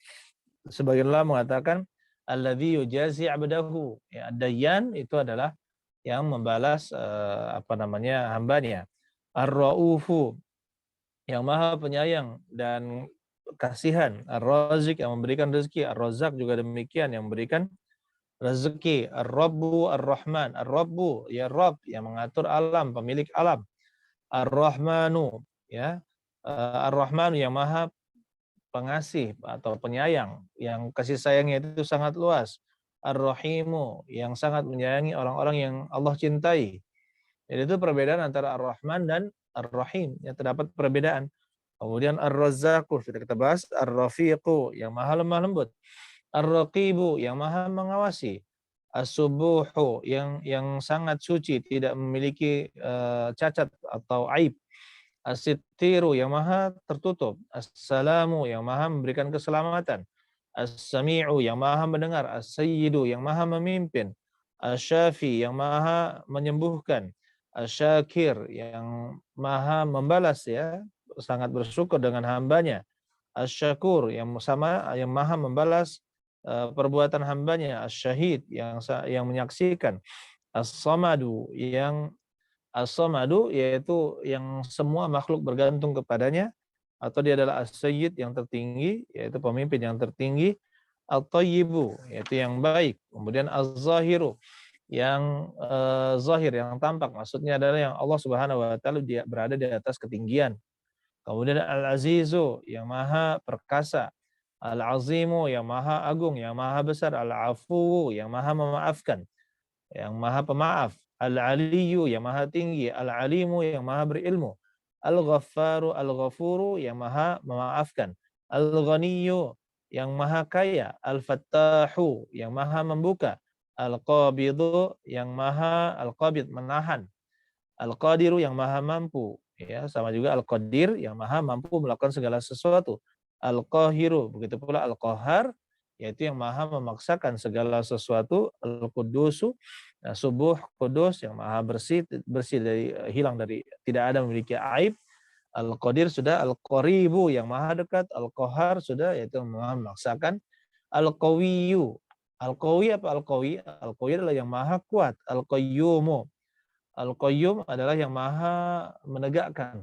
sebagian ulama mengatakan alladzi yujazi 'abdahu. Ya, Ad-Dayyan itu adalah yang membalas hambanya. Ar-Raufu, yang maha penyayang dan kasihan. Ar-Razik, yang memberikan rezeki. Ar-Razzaq juga demikian, yang memberikan rezeki. Ar-Rabbu, Ar-Rahman. Ar-Rabbu, ya Rabb, yang mengatur alam, pemilik alam. Ar-Rahmanu, ya, Ar-Rahmanu, yang maha pengasih atau penyayang, yang kasih sayangnya itu sangat luas. Ar-Rahimu, yang sangat menyayangi orang-orang yang Allah cintai. Jadi itu perbedaan antara Ar-Rahman dan Ar-Rahim. Ya, terdapat perbedaan. Kemudian Ar-Razzaqu, sudah kita bahas. Ar-Rafiqu, yang maha lemah lembut. Ar-Raqibu, yang maha mengawasi. As-Subuhu, yang sangat suci, tidak memiliki cacat atau aib. As-Sittiru, yang maha tertutup. As-Salamu, yang maha memberikan keselamatan. As-Sami'u, yang maha mendengar. As-Sayyidu, yang maha memimpin. Asy-Syafi, yang maha menyembuhkan. Asy-Syakir, yang maha membalas, ya, sangat bersyukur dengan hambanya. Asy-Syakur, yang maha membalas perbuatan hambanya. Asy-Syahid, yang menyaksikan. As-Samadu, As-Samadu, yaitu yang semua makhluk bergantung kepadanya, atau dia adalah As-Sayyid, yang tertinggi, yaitu pemimpin yang tertinggi. At-Tayyibu, yaitu yang baik. Kemudian Az-Zahiru, yang zahir, yang tampak, maksudnya adalah yang Allah Subhanahu wa taala dia berada di atas ketinggian. Kemudian Al-Azizu, yang maha perkasa. Al-Azimu, yang maha agung, yang maha besar. Al-Afu, yang maha memaafkan, yang maha pemaaf. Al-Aliyu, yang maha tinggi. Al-Alimu, yang maha berilmu. Al-Ghaffaru, Al-Ghafuru, yang maha memaafkan. Al-Ghaniyyu, yang maha kaya. Al-Fattahu, yang maha membuka. Al-Qabidu, yang maha Al-Qabid, menahan. Al-Qadiru, yang maha mampu, ya, sama juga Al-Qadir, yang maha mampu melakukan segala sesuatu. Al-Qahiru, begitu pula Al-Qahar, yaitu yang maha memaksakan segala sesuatu. Al-Qudusu, nah, subuh kudus, yang maha bersih, bersih dari hilang dari tidak ada memiliki aib. Al-Qadir sudah. Al-Qaribu, yang maha dekat. Al-Qahar sudah, yaitu yang maha memaksakan. Al-Qawiyyu, Al-Qawi apa Al-Qawi? Al-Qawi adalah yang maha kuat. Al-Qayyumu, Al-Qayyum adalah yang maha menegakkan,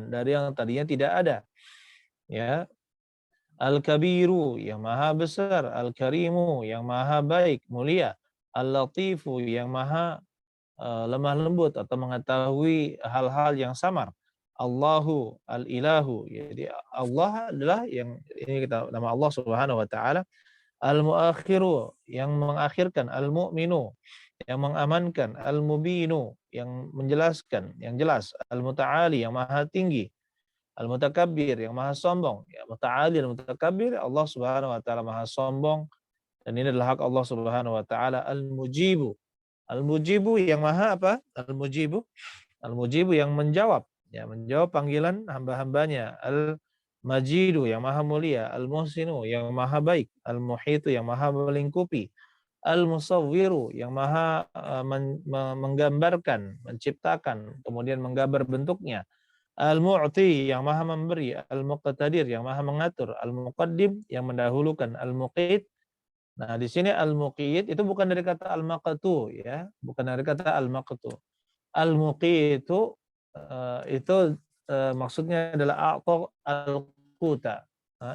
dari yang tadinya tidak ada. Ya, Al-Kabiru, yang maha besar. Al-Karimu, yang maha baik, mulia. Al-Latifu, yang maha lemah lembut atau mengetahui hal-hal yang samar. Allahu, Al-Ilahu. Jadi Allah adalah yang ini kita nama Allah Subhanahu wa taala. Al-Muakhiru, yang mengakhirkan. Al-Mu'minu, yang mengamankan. Al-Mubinu, yang menjelaskan, yang jelas. Al-Muta'ali, yang maha tinggi. Al-Mutakabbir, yang maha sombong. Ya, Muta'ali dan Mutakabbir, Allah Subhanahu wa taala maha sombong, dan ini adalah hak Allah Subhanahu wa taala. Al-Mujibu, Al-Mujibu, yang maha apa? Al-Mujibu, Al-Mujibu, yang menjawab, ya, menjawab panggilan hamba-hambanya. Al-Majidu, yang maha mulia. Al-Muhsinu, yang maha baik. Al-Muhitu, yang maha melingkupi. Al-Musawwiru, yang maha menggambarkan, menciptakan, kemudian menggambar bentuknya. Al-Mu'ti, yang maha memberi. Al-Muqtadir, yang maha mengatur. Al-Muqaddim, yang mendahulukan. Al-Muqit. Nah, di sini Al-Muqit itu bukan dari kata Al-Maqtu, ya, bukan dari kata Al-Maqtu. Al-Muqitu itu maksudnya adalah a'ta al-quta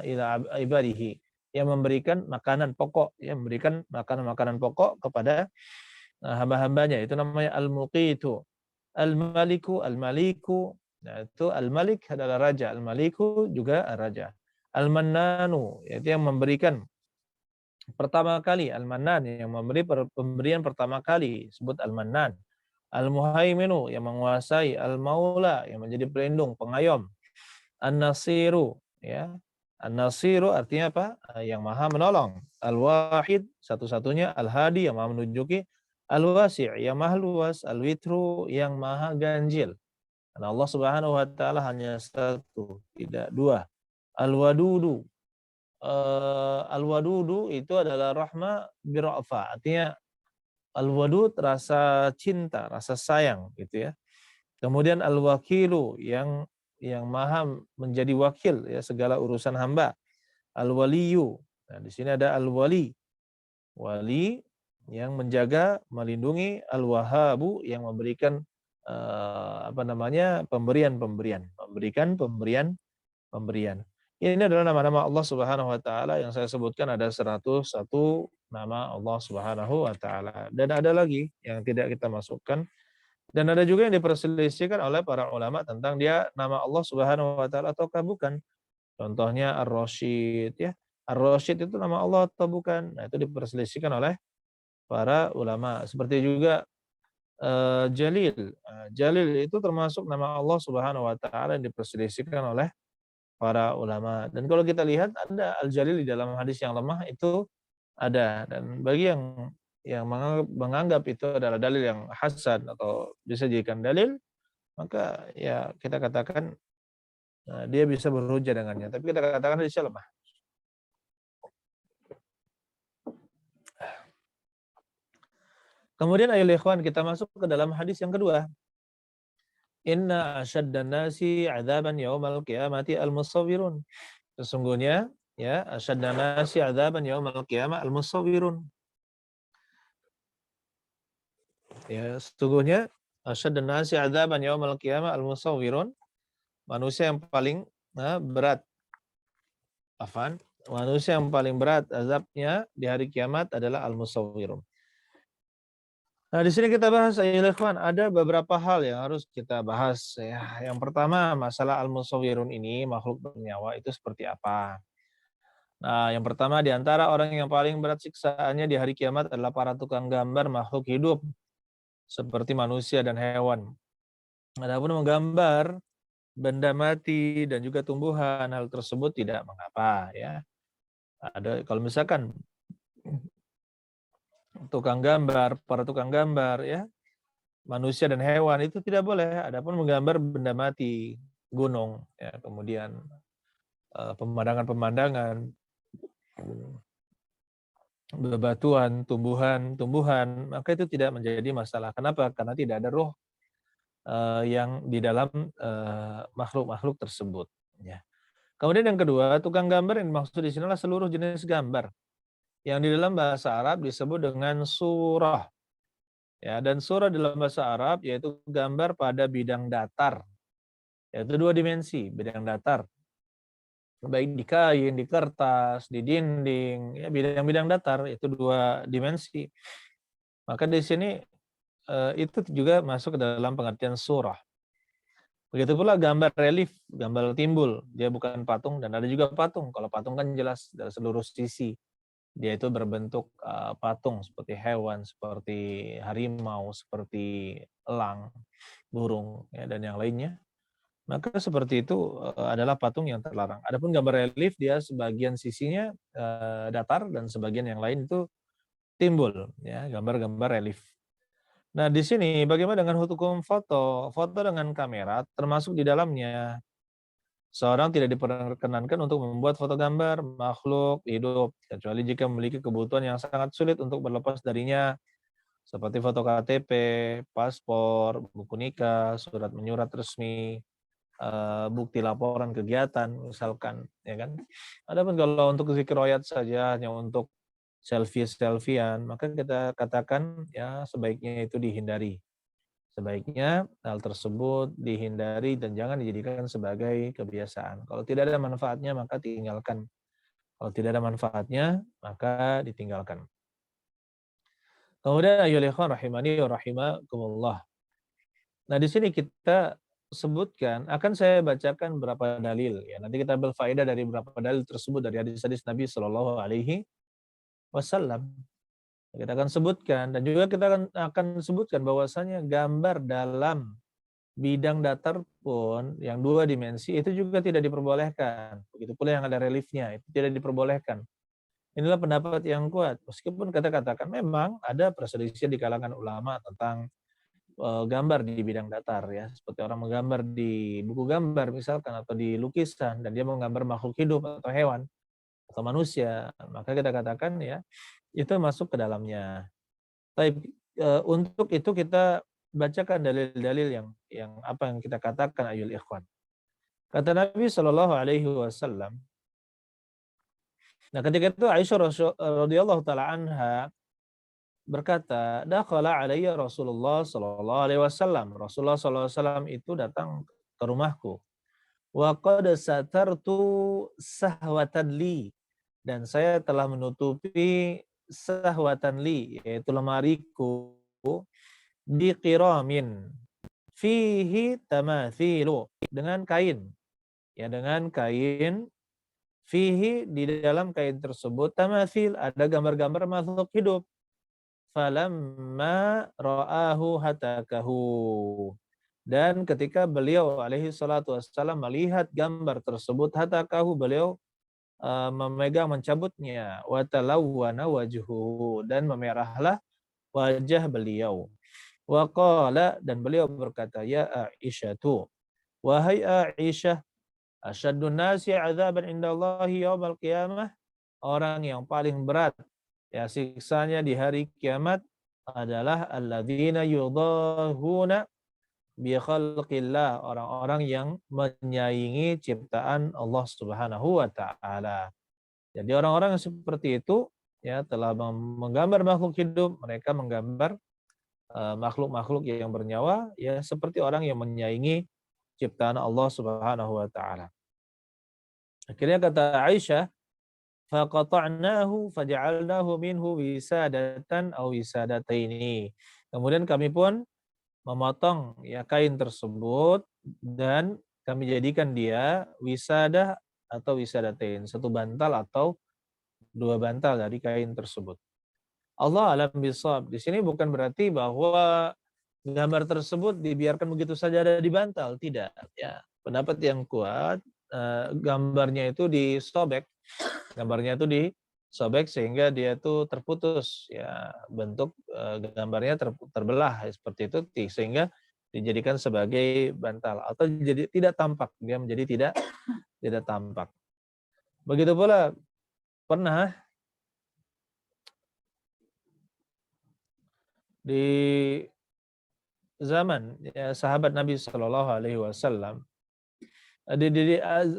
ila ibadihi, yang memberikan makanan pokok, yang memberikan makanan-makanan pokok kepada hamba-hambanya, itu namanya Al-Muqitu. Al-Maliku, Al-Maliku, nah, itu Al-Malik adalah raja, Al-Maliku juga raja. Al-Mannanu, yaitu yang memberikan pertama kali. Al-Mannan, yang memberi pemberian pertama kali, sebut Al-Mannan. Al-Muhaiminu, yang menguasai. Al-Maula, yang menjadi pelindung, pengayom. An-Nasiru, ya. An-Nasiru artinya apa? Yang maha menolong. Al-Wahid, satu-satunya. Al-Hadi, yang maha menunjuki. Al-Wasi', yang maha luas. Al-Witru, yang maha ganjil. Karena Allah Subhanahu wa taala hanya satu, tidak dua. Al-Wadudu, Al-Wadudu itu adalah rahma birra'fa, artinya Al-Wadud, rasa cinta, rasa sayang, gitu ya. Kemudian Al-Wakilu, yang maha menjadi wakil, ya, segala urusan hamba. Al-Waliyu, nah di sini ada Al-Wali, wali yang menjaga, melindungi. Al-Wahabu, yang memberikan pemberian-pemberian, memberikan pemberian. Ini adalah nama-nama Allah Subhanahu wa taala yang saya sebutkan, ada 101 nama Allah Subhanahu wa taala. Dan ada lagi yang tidak kita masukkan, dan ada juga yang diperselisihkan oleh para ulama tentang dia nama Allah Subhanahu wa taala ataukah bukan. Contohnya Ar-Rasyid, ya. Ar-Rasyid itu nama Allah atau bukan? Nah, itu diperselisihkan oleh para ulama. Seperti juga Jalil. Jalil itu termasuk nama Allah Subhanahu wa taala yang diperselisihkan oleh para ulama. Dan kalau kita lihat ada Al-Jalil di dalam hadis yang lemah itu ada, dan bagi yang menganggap itu adalah dalil yang hasan atau bisa dijadikan dalil, maka ya kita katakan dia bisa berhujjah dengannya. Tapi kita katakan hadisnya lemah. Kemudian ayo ikhwan kita masuk ke dalam hadis yang kedua. Inna asyaddan nasi 'adzaban yaumal qiyamati al-musawwirun. Sesungguhnya ya asyaddan nasi 'adzaban yaumal qiyamah al-musawwirun. Ya, sesungguhnya asyaddan nasi 'adzaban yaumal qiyamah al-musawwirun. Manusia yang paling berat manusia yang paling berat azabnya di hari kiamat adalah al-musawwirun. Nah, di sini kita bahas ayolah ikhwan, ada beberapa hal yang harus kita bahas ya. Yang pertama, masalah al-musawwirun ini, makhluk bernyawa itu seperti apa? Nah, yang pertama di antara orang yang paling berat siksaannya di hari kiamat adalah para tukang gambar makhluk hidup seperti manusia dan hewan. Adapun menggambar benda mati dan juga tumbuhan, hal tersebut tidak mengapa ya. Ada kalau misalkan para tukang gambar ya, manusia dan hewan itu tidak boleh. Adapun menggambar benda mati, gunung, ya, kemudian pemandangan-pemandangan, bebatuan, tumbuhan, maka itu tidak menjadi masalah. Kenapa? Karena tidak ada roh yang di dalam makhluk-makhluk tersebut. Ya. Kemudian yang kedua, tukang gambar yang dimaksud di sini adalah seluruh jenis gambar yang di dalam bahasa Arab disebut dengan surah. Ya, dan surah dalam bahasa Arab yaitu gambar pada bidang datar, yaitu dua dimensi, bidang datar. Baik di kain, di kertas, di dinding, ya bidang-bidang datar itu dua dimensi. Maka di sini itu juga masuk ke dalam pengertian surah. Begitu pula gambar relief, gambar timbul, dia bukan patung dan ada juga patung. Kalau patung kan jelas dari seluruh sisi. Dia itu berbentuk patung seperti hewan, seperti harimau, seperti elang, burung, ya, dan yang lainnya. Maka seperti itu adalah patung yang terlarang. Adapun gambar relief dia sebagian sisinya datar dan sebagian yang lain itu timbul, ya, gambar-gambar relief. Nah, di sini bagaimana dengan hukum foto? Foto dengan kamera termasuk di dalamnya. Seorang tidak diperkenankan untuk membuat foto gambar makhluk hidup kecuali jika memiliki kebutuhan yang sangat sulit untuk berlepas darinya, seperti foto KTP, paspor, buku nikah, surat menyurat resmi, bukti laporan kegiatan misalkan, ya kan. Adapun kalau untuk zikir royat saja hanya untuk selfie-selfian, maka kita katakan ya sebaiknya itu dihindari. Sebaiknya hal tersebut dihindari dan jangan dijadikan sebagai kebiasaan. Kalau tidak ada manfaatnya maka tinggalkan. Kalau tidak ada manfaatnya maka ditinggalkan. Kemudian ayyuhal ikhwan rahimani wa rahimakumullah. Nah, di sini kita sebutkan, akan saya bacakan beberapa dalil ya. Nanti kita ambil faedah dari beberapa dalil tersebut dari hadis-hadis Nabi Shallallahu alaihi wasallam. Kita akan sebutkan dan juga kita akan sebutkan bahwasanya gambar dalam bidang datar pun yang dua dimensi itu juga tidak diperbolehkan. Begitu pula yang ada reliefnya itu tidak diperbolehkan. Inilah pendapat yang kuat. Meskipun kita katakan memang ada perselisihan di kalangan ulama tentang gambar di bidang datar ya, seperti orang menggambar di buku gambar misalkan atau di lukisan dan dia menggambar makhluk hidup atau hewan atau manusia, maka kita katakan ya itu masuk ke dalamnya. Tapi untuk itu kita bacakan dalil-dalil yang apa yang kita katakan ayul ikhwan. Kata Nabi Shallallahu alaihi wasallam, nah ketika itu Aisyah radhiyallahu taala anha berkata, "Dakhala alayya Rasulullah sallallahu alaihi wasallam." Rasulullah sallallahu alaihi wasallam itu datang ke rumahku. Wa qad satartu sahwatan li, dan saya telah menutupi sahwatan li, yaitu lemariku, biqiramin fihi tamathilu, dengan kain. Ya, dengan kain, fihi di dalam kain tersebut tamathil, ada gambar-gambar makhluk hidup. falamma ra'ahu hatakahu. Dan ketika beliau alaihi salatu wassalam melihat gambar tersebut, hatakahu, beliau memegang, mencabutnya, wa talawwana wajhuhu, dan memerahlah wajah beliau. Wa qala, dan beliau berkata, ya Aisyatu, wahai Aisyah, asyaddun nasi azaban indallahi yaumal qiyamah, orang yang paling berat ya siksanya di hari kiamat adalah alladzina yudahuna bi khalqillah, orang-orang yang menyaingi ciptaan Allah Subhanahu wa taala. Jadi orang-orang yang seperti itu ya telah menggambar makhluk hidup, mereka menggambar makhluk-makhluk yang bernyawa ya seperti orang yang menyaingi ciptaan Allah Subhanahu wa taala. Akhirnya kata Aisyah, faqata'nahu faja'alnahu minhu wisadatan aw wisadataini. Kemudian kami pun memotong ya kain tersebut dan kami jadikan dia wisadah atau wisadatain, satu bantal atau dua bantal dari kain tersebut. Allah alam bisawab. Di sini bukan berarti bahwa gambar tersebut dibiarkan begitu saja ada di bantal, tidak. Ya, pendapat yang kuat gambarnya itu disobek, sehingga dia itu terputus, ya bentuk gambarnya terbelah seperti itu, sehingga dijadikan sebagai bantal atau jadi tidak tampak, dia menjadi tidak tampak. Begitu pula pernah di zaman ya, sahabat Nabi Shallallahu Alaihi Wasallam, di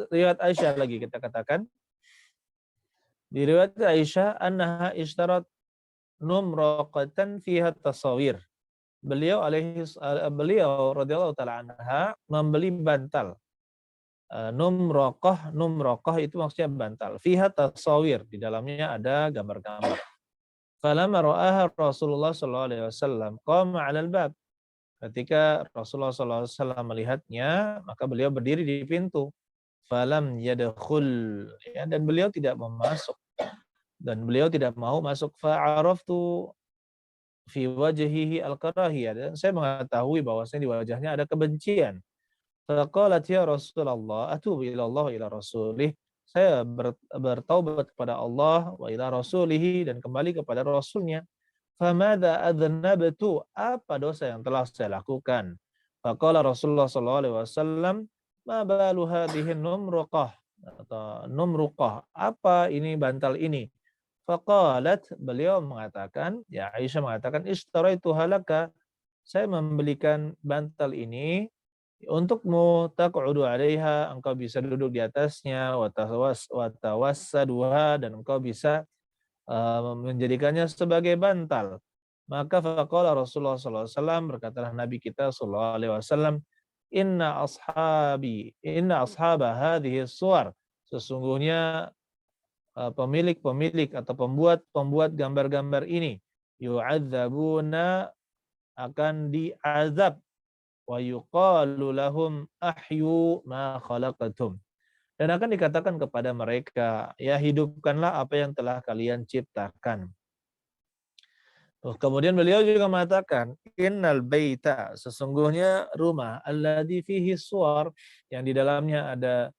riwayat Aisyah lagi kita katakan, di riwayat Aisyah, annaha ishtarat numraqatan fiha tasawir. Beliau radhiyallahu taala anha membeli bantal. Numraqah itu maksudnya bantal. Fiha tasawir, di dalamnya ada gambar-gambar. Falamma ra'aha Rasulullah sallallahu alaihi wasallam qama 'alal bab. Ketika Rasulullah sallallahu alaihi wasallam melihatnya, maka beliau berdiri di pintu. Falam yadkhul, ya, dan beliau tidak mau masuk. Dan beliau tidak mau masuk. Fa'araftu fi wajhihi al-karahiyah, dan saya mengetahui bahwasanya di wajahnya ada kebencian. Faqalat ya Rasulullah atubu ila Allah ila rasulih, saya bertaubat kepada Allah wa ila rasulihi, dan kembali kepada rasulnya. Famadza adznabtu, apa dosa yang telah saya lakukan? Faqala Rasulullah sallallahu alaihi wasallam, ma balu hadhihi numruqah, atau numruqah, apa ini bantal ini? Faqalat, beliau mengatakan, ya Aisyah mengatakan, ishtaraitu halaka, saya membelikan bantal ini untukmu, taq'udu 'alaiha, engkau bisa duduk di atasnya, wa tawassaduha, dan engkau bisa menjadikannya sebagai bantal. Maka faqala Rasulullah sallallahu alaihi wasallam, berkatalah Nabi kita sallallahu alaihi wasallam, inna ashaba hadhihi suwar, sesungguhnya pemilik atau pembuat gambar-gambar ini yu'adzabuna, akan diazab, wa yuqalu lahum ahyu ma khalaqatum, dan akan dikatakan kepada mereka, ya hidupkanlah apa yang telah kalian ciptakan. Kemudian beliau juga mengatakan, innal baita, sesungguhnya rumah, alladzi fihi suwar, yang di dalamnya ada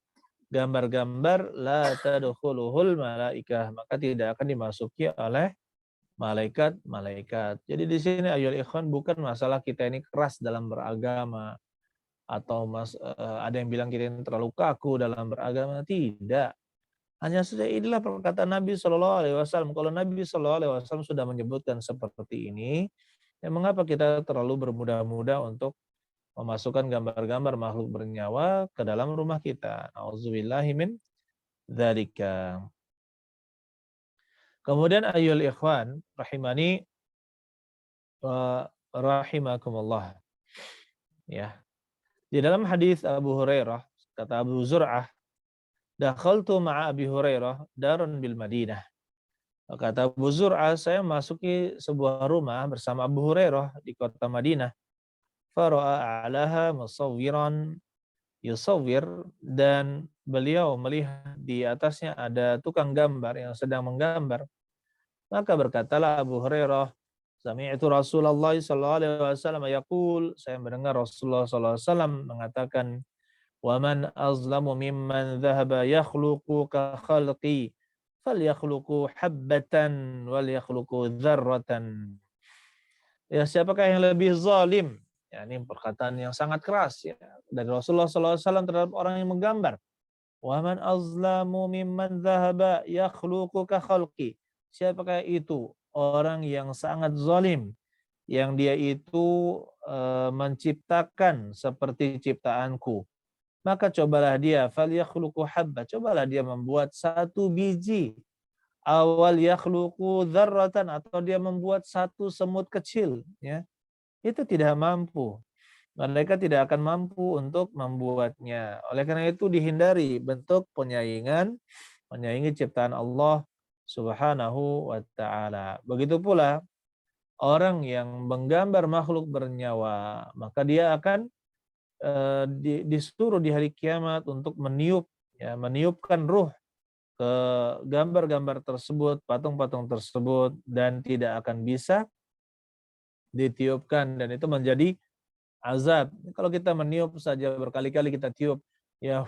gambar-gambar, la tadkhuluhul malaikah, maka tidak akan dimasuki oleh malaikat-malaikat. Jadi di sini ayyuhal ikhwan, bukan masalah kita ini keras dalam beragama, atau ada yang bilang kita ini terlalu kaku dalam beragama, tidak. Hanya saja inilah perkataan Nabi Shallallahu Alaihi Wasallam. Kalau Nabi Shallallahu Alaihi Wasallam sudah menyebutkan seperti ini, ya mengapa kita terlalu bermudah-mudah untuk memasukkan gambar-gambar makhluk bernyawa ke dalam rumah kita? Auzubillahi min dzalika. Kemudian ayyuhal ikhwan rahimani wa rahimakumullah. Ya. Di dalam hadis Abu Hurairah, kata Abu Zur'ah, dakhaltu ma'a Abi Hurairah darun bil Madinah. Kata Abu Zur'ah, saya masuki sebuah rumah bersama Abu Hurairah di kota Madinah. Fara'a a'laha musawwiran yusawwir, dan beliau melihat di atasnya ada tukang gambar yang sedang menggambar. Maka berkatalah Abu Hurairah, Sami'tu Rasulullah sallallahu alaihi wasallam yaqul, saya mendengar Rasulullah sallallahu alaihi wasallam mengatakan, "Wa man azlamu mimman dhahaba yakhluqu ka khalqi, falyakhluqu habbatan wal yakhluqu dzarratan." Ya, siapakah yang lebih zalim? Ya, ini perkataan yang sangat keras ya dari Rasulullah sallallahu alaihi wasallam terhadap orang yang menggambar. Wa man azlamu mimman dhahaba yakhluqu ka khalqi. Siapakah itu orang yang sangat zalim yang dia itu menciptakan seperti ciptaanku. Maka cobalah dia falyakhluqu habba, cobalah dia membuat satu biji, awal yakhluqu dzarratan, atau dia membuat satu semut kecil ya. Itu tidak mampu. Mereka tidak akan mampu untuk membuatnya. Oleh karena itu dihindari bentuk menyaingi ciptaan Allah Subhanahu wa taala. Begitu pula orang yang menggambar makhluk bernyawa, maka dia akan disuruh di hari kiamat untuk meniupkan ruh ke gambar-gambar tersebut, patung-patung tersebut, dan tidak akan bisa ditiupkan, dan itu menjadi azab. Kalau kita meniup saja berkali-kali kita tiup ya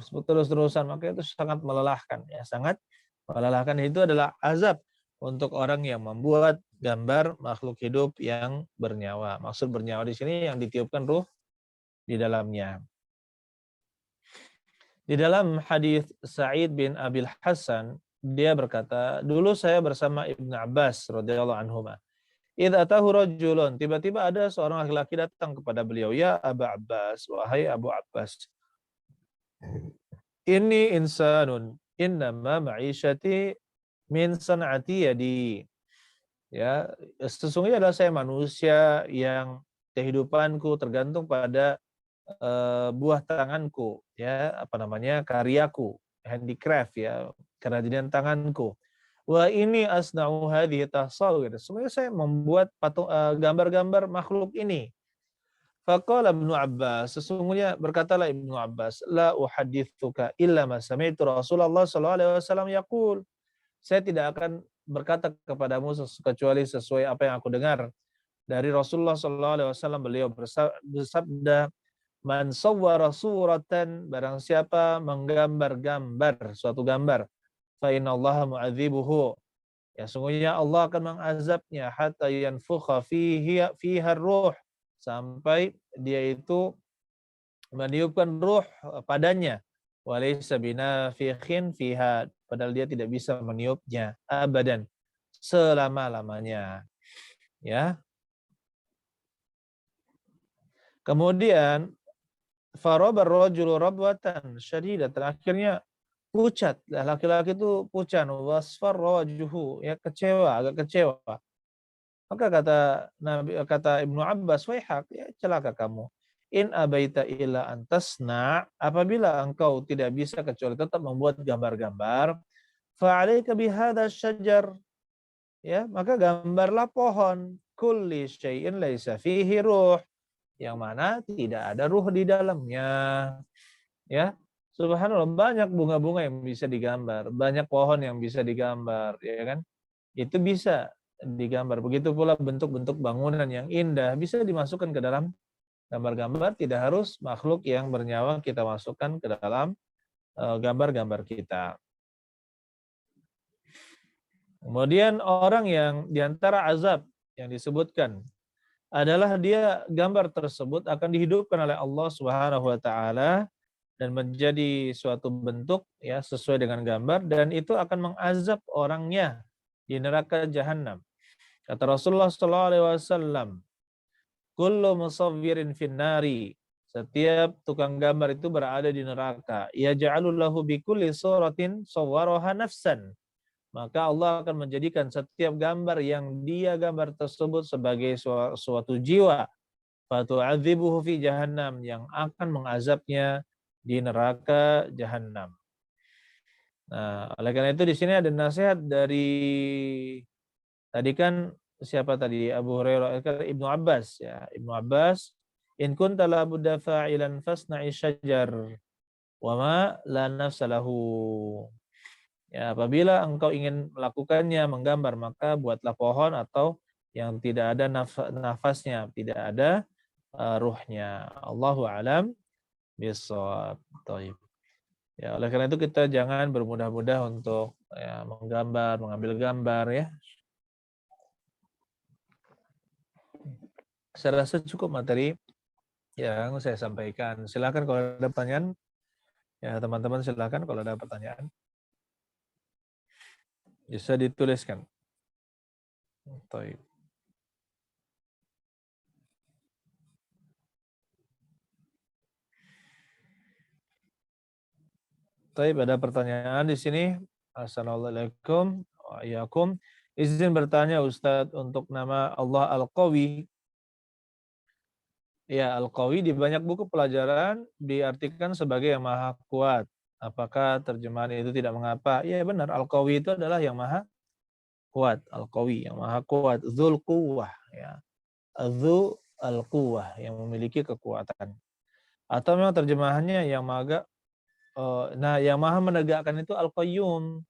terus-terusan, maka itu sangat melelahkan ya, sangat melelahkan. Itu adalah azab untuk orang yang membuat gambar makhluk hidup yang bernyawa. Maksud bernyawa di sini yang ditiupkan ruh di dalamnya. Di dalam hadis Sa'id bin Abil Hasan, dia berkata, dulu saya bersama Ibnu Abbas radhiyallahu anhuma. Idza atahu rajulun, tiba-tiba ada seorang laki-laki datang kepada beliau, ya Abu Abbas, wahai Abu Abbas. Inni insanun, innama ma'isyati min san'ati yadi. Ya, sesungguhnya adalah saya manusia yang kehidupanku tergantung pada buah tanganku, ya, karyaku, handicraft ya, kerajinan tanganku. Wa ini asna'u hadhihi tahsawir. Sebenarnya saya membuat patung gambar-gambar makhluk ini. Faqala Ibnu Abbas, sesungguhnya berkatalah Ibnu Abbas, la uhadditsuka illa ma sami'tu Rasulullah sallallahu alaihi wasallam yaqul. Saya tidak akan berkata kepadamu kecuali sesuai apa yang aku dengar dari Rasulullah sallallahu alaihi wasallam. Beliau bersabda, man sawwara suratan, barang siapa menggambar-gambar suatu gambar, fa innallaha mu'adzibuhu, ya sungguhnya Allah akan mengazabnya, hatta yanfukha fiha ruh, sampai dia itu meniupkan ruh padanya, walaysa binafikhin fiha, padahal dia tidak bisa meniupnya abadan, selama-lamanya ya. Kemudian farabar rajulu rabwatan syadidatan, akhirnya pucat, laki-laki itu pucat, wasfarra wajhuhu, ya agak kecewa. Maka kata Ibnu Abbas, waihak, ya celaka kamu. In abaita illa antasna, apabila engkau tidak bisa kecuali tetap membuat gambar-gambar, fa'alaika bihadza syajar, ya, maka gambarlah pohon, kulli syai'in laisa fihi ruh, yang mana tidak ada ruh di dalamnya. Ya, subhanallah, banyak bunga-bunga yang bisa digambar, banyak pohon yang bisa digambar, ya kan? Itu bisa digambar. Begitu pula bentuk-bentuk bangunan yang indah bisa dimasukkan ke dalam gambar-gambar, tidak harus makhluk yang bernyawa kita masukkan ke dalam gambar-gambar kita. Kemudian orang yang diantara azab yang disebutkan adalah dia gambar tersebut akan dihidupkan oleh Allah Subhanahu wa taala dan menjadi suatu bentuk ya sesuai dengan gambar, dan itu akan mengazab orangnya di neraka jahanam. Kata Rasulullah sallallahu alaihi wasallam, kullu musawwirin finnari, setiap tukang gambar itu berada di neraka. Yaj'alu lahu bi kulli suratin sawwaraha nafsan, maka Allah akan menjadikan setiap gambar yang dia gambar tersebut sebagai suatu jiwa, fatu'adzibuhu fi jahannam, yang akan mengazabnya di neraka jahanam. Nah, oleh karena itu di sini ada nasihat dari tadi kan siapa tadi, Abu Hurairah, Ibnu Abbas ya, Ibnu Abbas, in kunta la budda fa'ilan fasna'i syajar wa ma la nafsa lahu. Ya, apabila engkau ingin melakukannya, menggambar, maka buatlah pohon atau yang tidak ada nafasnya, tidak ada ruhnya. Allahu alam bishawab. Taib. Ya, oleh karena itu kita jangan bermudah-mudah untuk ya, menggambar, mengambil gambar ya. Saya rasa cukup materi yang saya sampaikan. Silakan kalau ada pertanyaan, ya teman-teman silakan kalau ada pertanyaan. Bisa dituliskan. Taib. Taib, ada pertanyaan di sini. Assalamualaikum waalaikumsalam. Izin bertanya Ustadz untuk nama Allah Al-Qawi. Ya, Al-Qawi di banyak buku pelajaran diartikan sebagai yang maha kuat. Apakah terjemahan itu tidak mengapa? Ya benar, Al-Qawi itu adalah yang maha kuat. Al-Qawi, yang maha kuat. Dzul quwwah. Ya. Dzu al-quwwah, yang memiliki kekuatan. Atau memang terjemahannya yang maha yang maha menegakkan itu Al-Qayyum.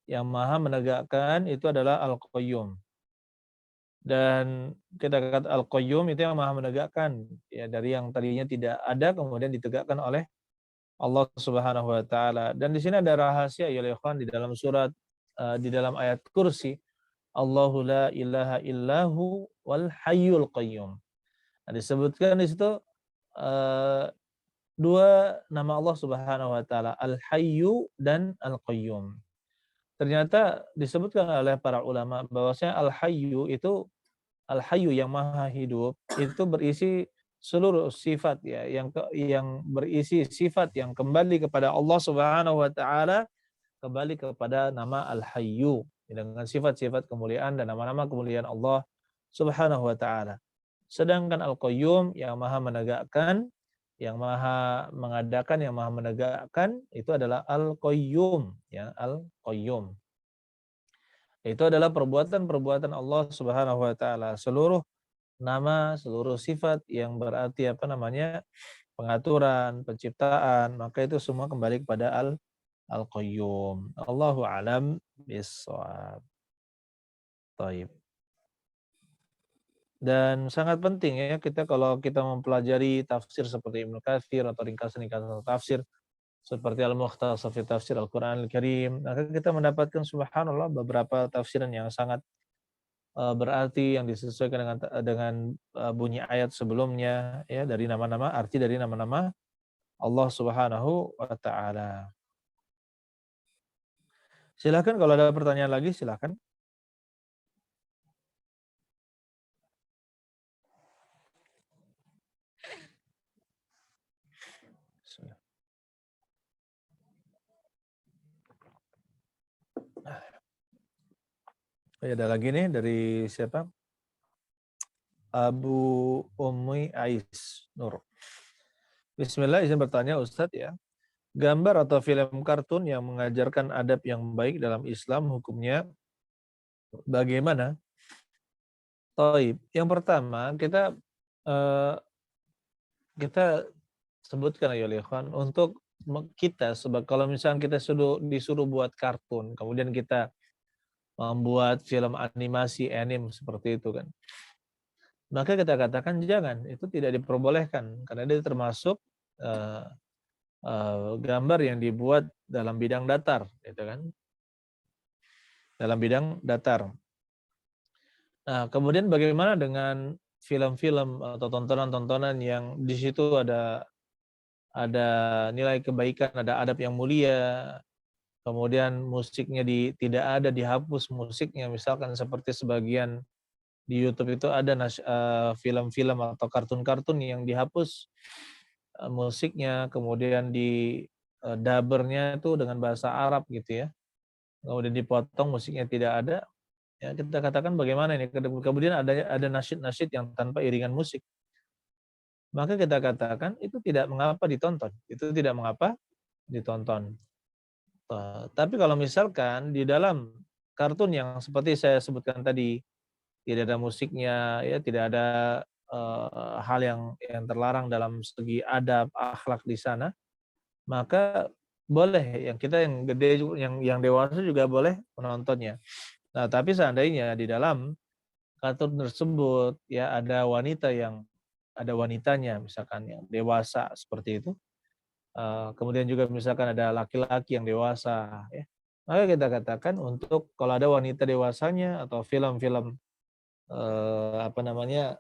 Yang maha menegakkan itu adalah Al-Qayyum. Dan kita kata Al-Qayyum itu yang maha menegakkan. Ya, dari yang tadinya tidak ada kemudian ditegakkan oleh Allah Subhanahu wa taala. Dan di sini ada rahasia ya ikhwan di dalam surat di dalam ayat kursi, Allahu la ilaha illahu wal hayyul qayyum. Nah, disebutkan di situ dua nama Allah Subhanahu wa taala, Al-Hayyu dan Al-Qayyum. Ternyata disebutkan oleh para ulama bahwasanya Al-Hayyu itu Al-Hayyu yang maha hidup itu berisi seluruh sifat ya yang berisi sifat yang kembali kepada Allah Subhanahu wa taala, kembali kepada nama Al-Hayyu dengan sifat-sifat kemuliaan dan nama-nama kemuliaan Allah Subhanahu wa taala. Sedangkan Al-Qayyum yang maha menegakkan, yang maha mengadakan, yang maha menegakkan itu adalah Al-Qayyum, ya, Al-Qayyum. Itu adalah perbuatan-perbuatan Allah Subhanahu wa taala. Seluruh nama, seluruh sifat yang berarti pengaturan, penciptaan, maka itu semua kembali kepada Al-Qayyum. Allahu alam bissawab. Taib. Dan sangat penting ya kalau kita mempelajari tafsir seperti Ibnu Katsir atau ringkasan-ringkasan tafsir seperti Al-Mukhtasar fi Tafsir Al-Qur'an Al-Karim, maka kita mendapatkan subhanallah beberapa tafsiran yang sangat berarti yang disesuaikan dengan bunyi ayat sebelumnya ya, dari nama-nama, arti dari nama-nama Allah Subhanahu wa taala. Silakan kalau ada pertanyaan lagi silakan. Ya, ada lagi nih dari siapa? Abu Ummi Ais Nur. Bismillah, izin bertanya Ustadz ya. Gambar atau film kartun yang mengajarkan adab yang baik dalam Islam hukumnya bagaimana? Taib. Yang pertama eh, kita sebutkan ya ikhwan, untuk kita kalau misalnya kita disuruh buat kartun, kemudian kita membuat film animasi seperti itu kan, maka kita katakan jangan, itu tidak diperbolehkan karena dia termasuk gambar yang dibuat dalam bidang datar, gitu kan, dalam bidang datar. Nah, kemudian bagaimana dengan film-film atau tontonan-tontonan yang di situ ada nilai kebaikan, ada adab yang mulia, kemudian musiknya tidak ada, dihapus musiknya, misalkan seperti sebagian di YouTube itu ada film-film atau kartun-kartun yang dihapus musiknya, kemudian di dabernya itu dengan bahasa Arab gitu ya, kemudian dipotong musiknya tidak ada, ya kita katakan bagaimana ini, kemudian ada nasyid-nasyid yang tanpa iringan musik, maka kita katakan itu tidak mengapa ditonton, itu tidak mengapa ditonton. Tapi kalau misalkan di dalam kartun yang seperti saya sebutkan tadi tidak ada musiknya, ya tidak ada hal yang terlarang dalam segi adab akhlak di sana, maka boleh, yang kita yang gede yang dewasa juga boleh menontonnya. Nah, tapi seandainya di dalam kartun tersebut ya ada wanitanya misalkan yang dewasa seperti itu, kemudian juga misalkan ada laki-laki yang dewasa ya, maka kita katakan untuk kalau ada wanita dewasanya atau film-film, apa namanya,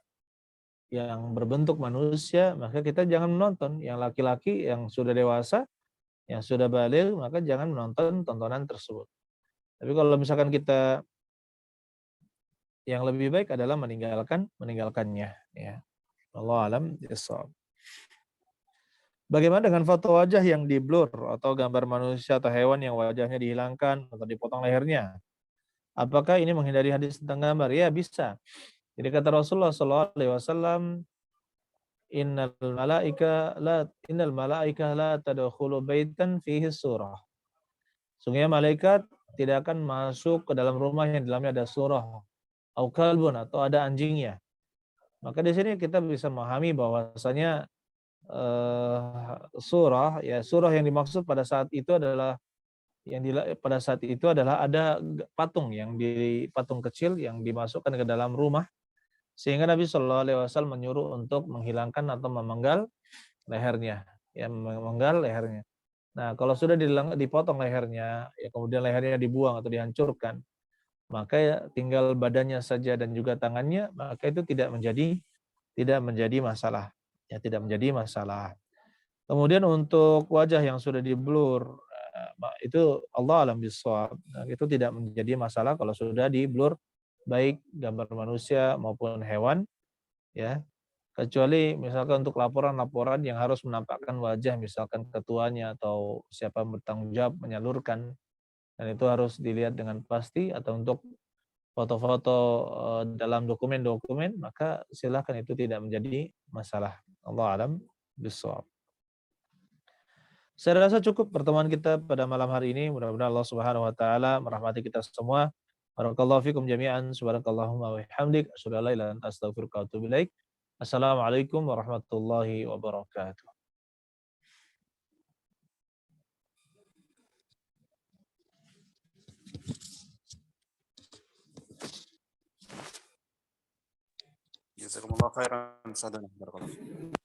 yang berbentuk manusia, maka kita jangan menonton. Yang laki-laki yang sudah dewasa, yang sudah baligh, maka jangan menonton tontonan tersebut. Tapi kalau misalkan kita yang lebih baik adalah meninggalkannya ya. Wallahu alam bissawab. Bagaimana dengan foto wajah yang di-blur atau gambar manusia atau hewan yang wajahnya dihilangkan atau dipotong lehernya? Apakah ini menghindari hadis tentang gambar? Ya, bisa. Jadi kata Rasulullah SAW, innal malaika la tadkhulu baitan fihi surah. Sungguhnya malaikat tidak akan masuk ke dalam rumah yang di dalamnya ada surah, au kalbun atau ada anjingnya. Maka di sini kita bisa memahami bahwasanya surah yang dimaksud pada saat itu adalah pada saat itu adalah ada patung kecil yang dimasukkan ke dalam rumah sehingga Nabi Shallallahu Alaihi Wasallam menyuruh untuk menghilangkan atau memenggal lehernya, ya memenggal lehernya. Nah, kalau sudah dipotong lehernya, ya kemudian lehernya dibuang atau dihancurkan, maka ya tinggal badannya saja dan juga tangannya, maka itu tidak menjadi masalah. Ya, tidak menjadi masalah. Kemudian untuk wajah yang sudah diblur, itu Allah alam bisawab. Nah, itu tidak menjadi masalah kalau sudah diblur baik gambar manusia maupun hewan, ya. Kecuali misalkan untuk laporan-laporan yang harus menampakkan wajah, misalkan ketuanya atau siapa yang bertanggung jawab menyalurkan, dan itu harus dilihat dengan pasti, atau untuk foto-foto dalam dokumen-dokumen, maka silakan, itu tidak menjadi masalah. Allah alam bisawab. Saya rasa cukup pertemuan kita pada malam hari ini. Mudah-mudahan Allah Subhanahu wa taala merahmati kita semua. Barakallahu fikum jami'an. Subhanakallahumma wa bihamdik asyhadu an la ilaha illa anta astaghfiruka wa atubu ilaik. Assalamualaikum warahmatullahi wabarakatuh. Jazakumullah khairan. Sadana. Barakallahu.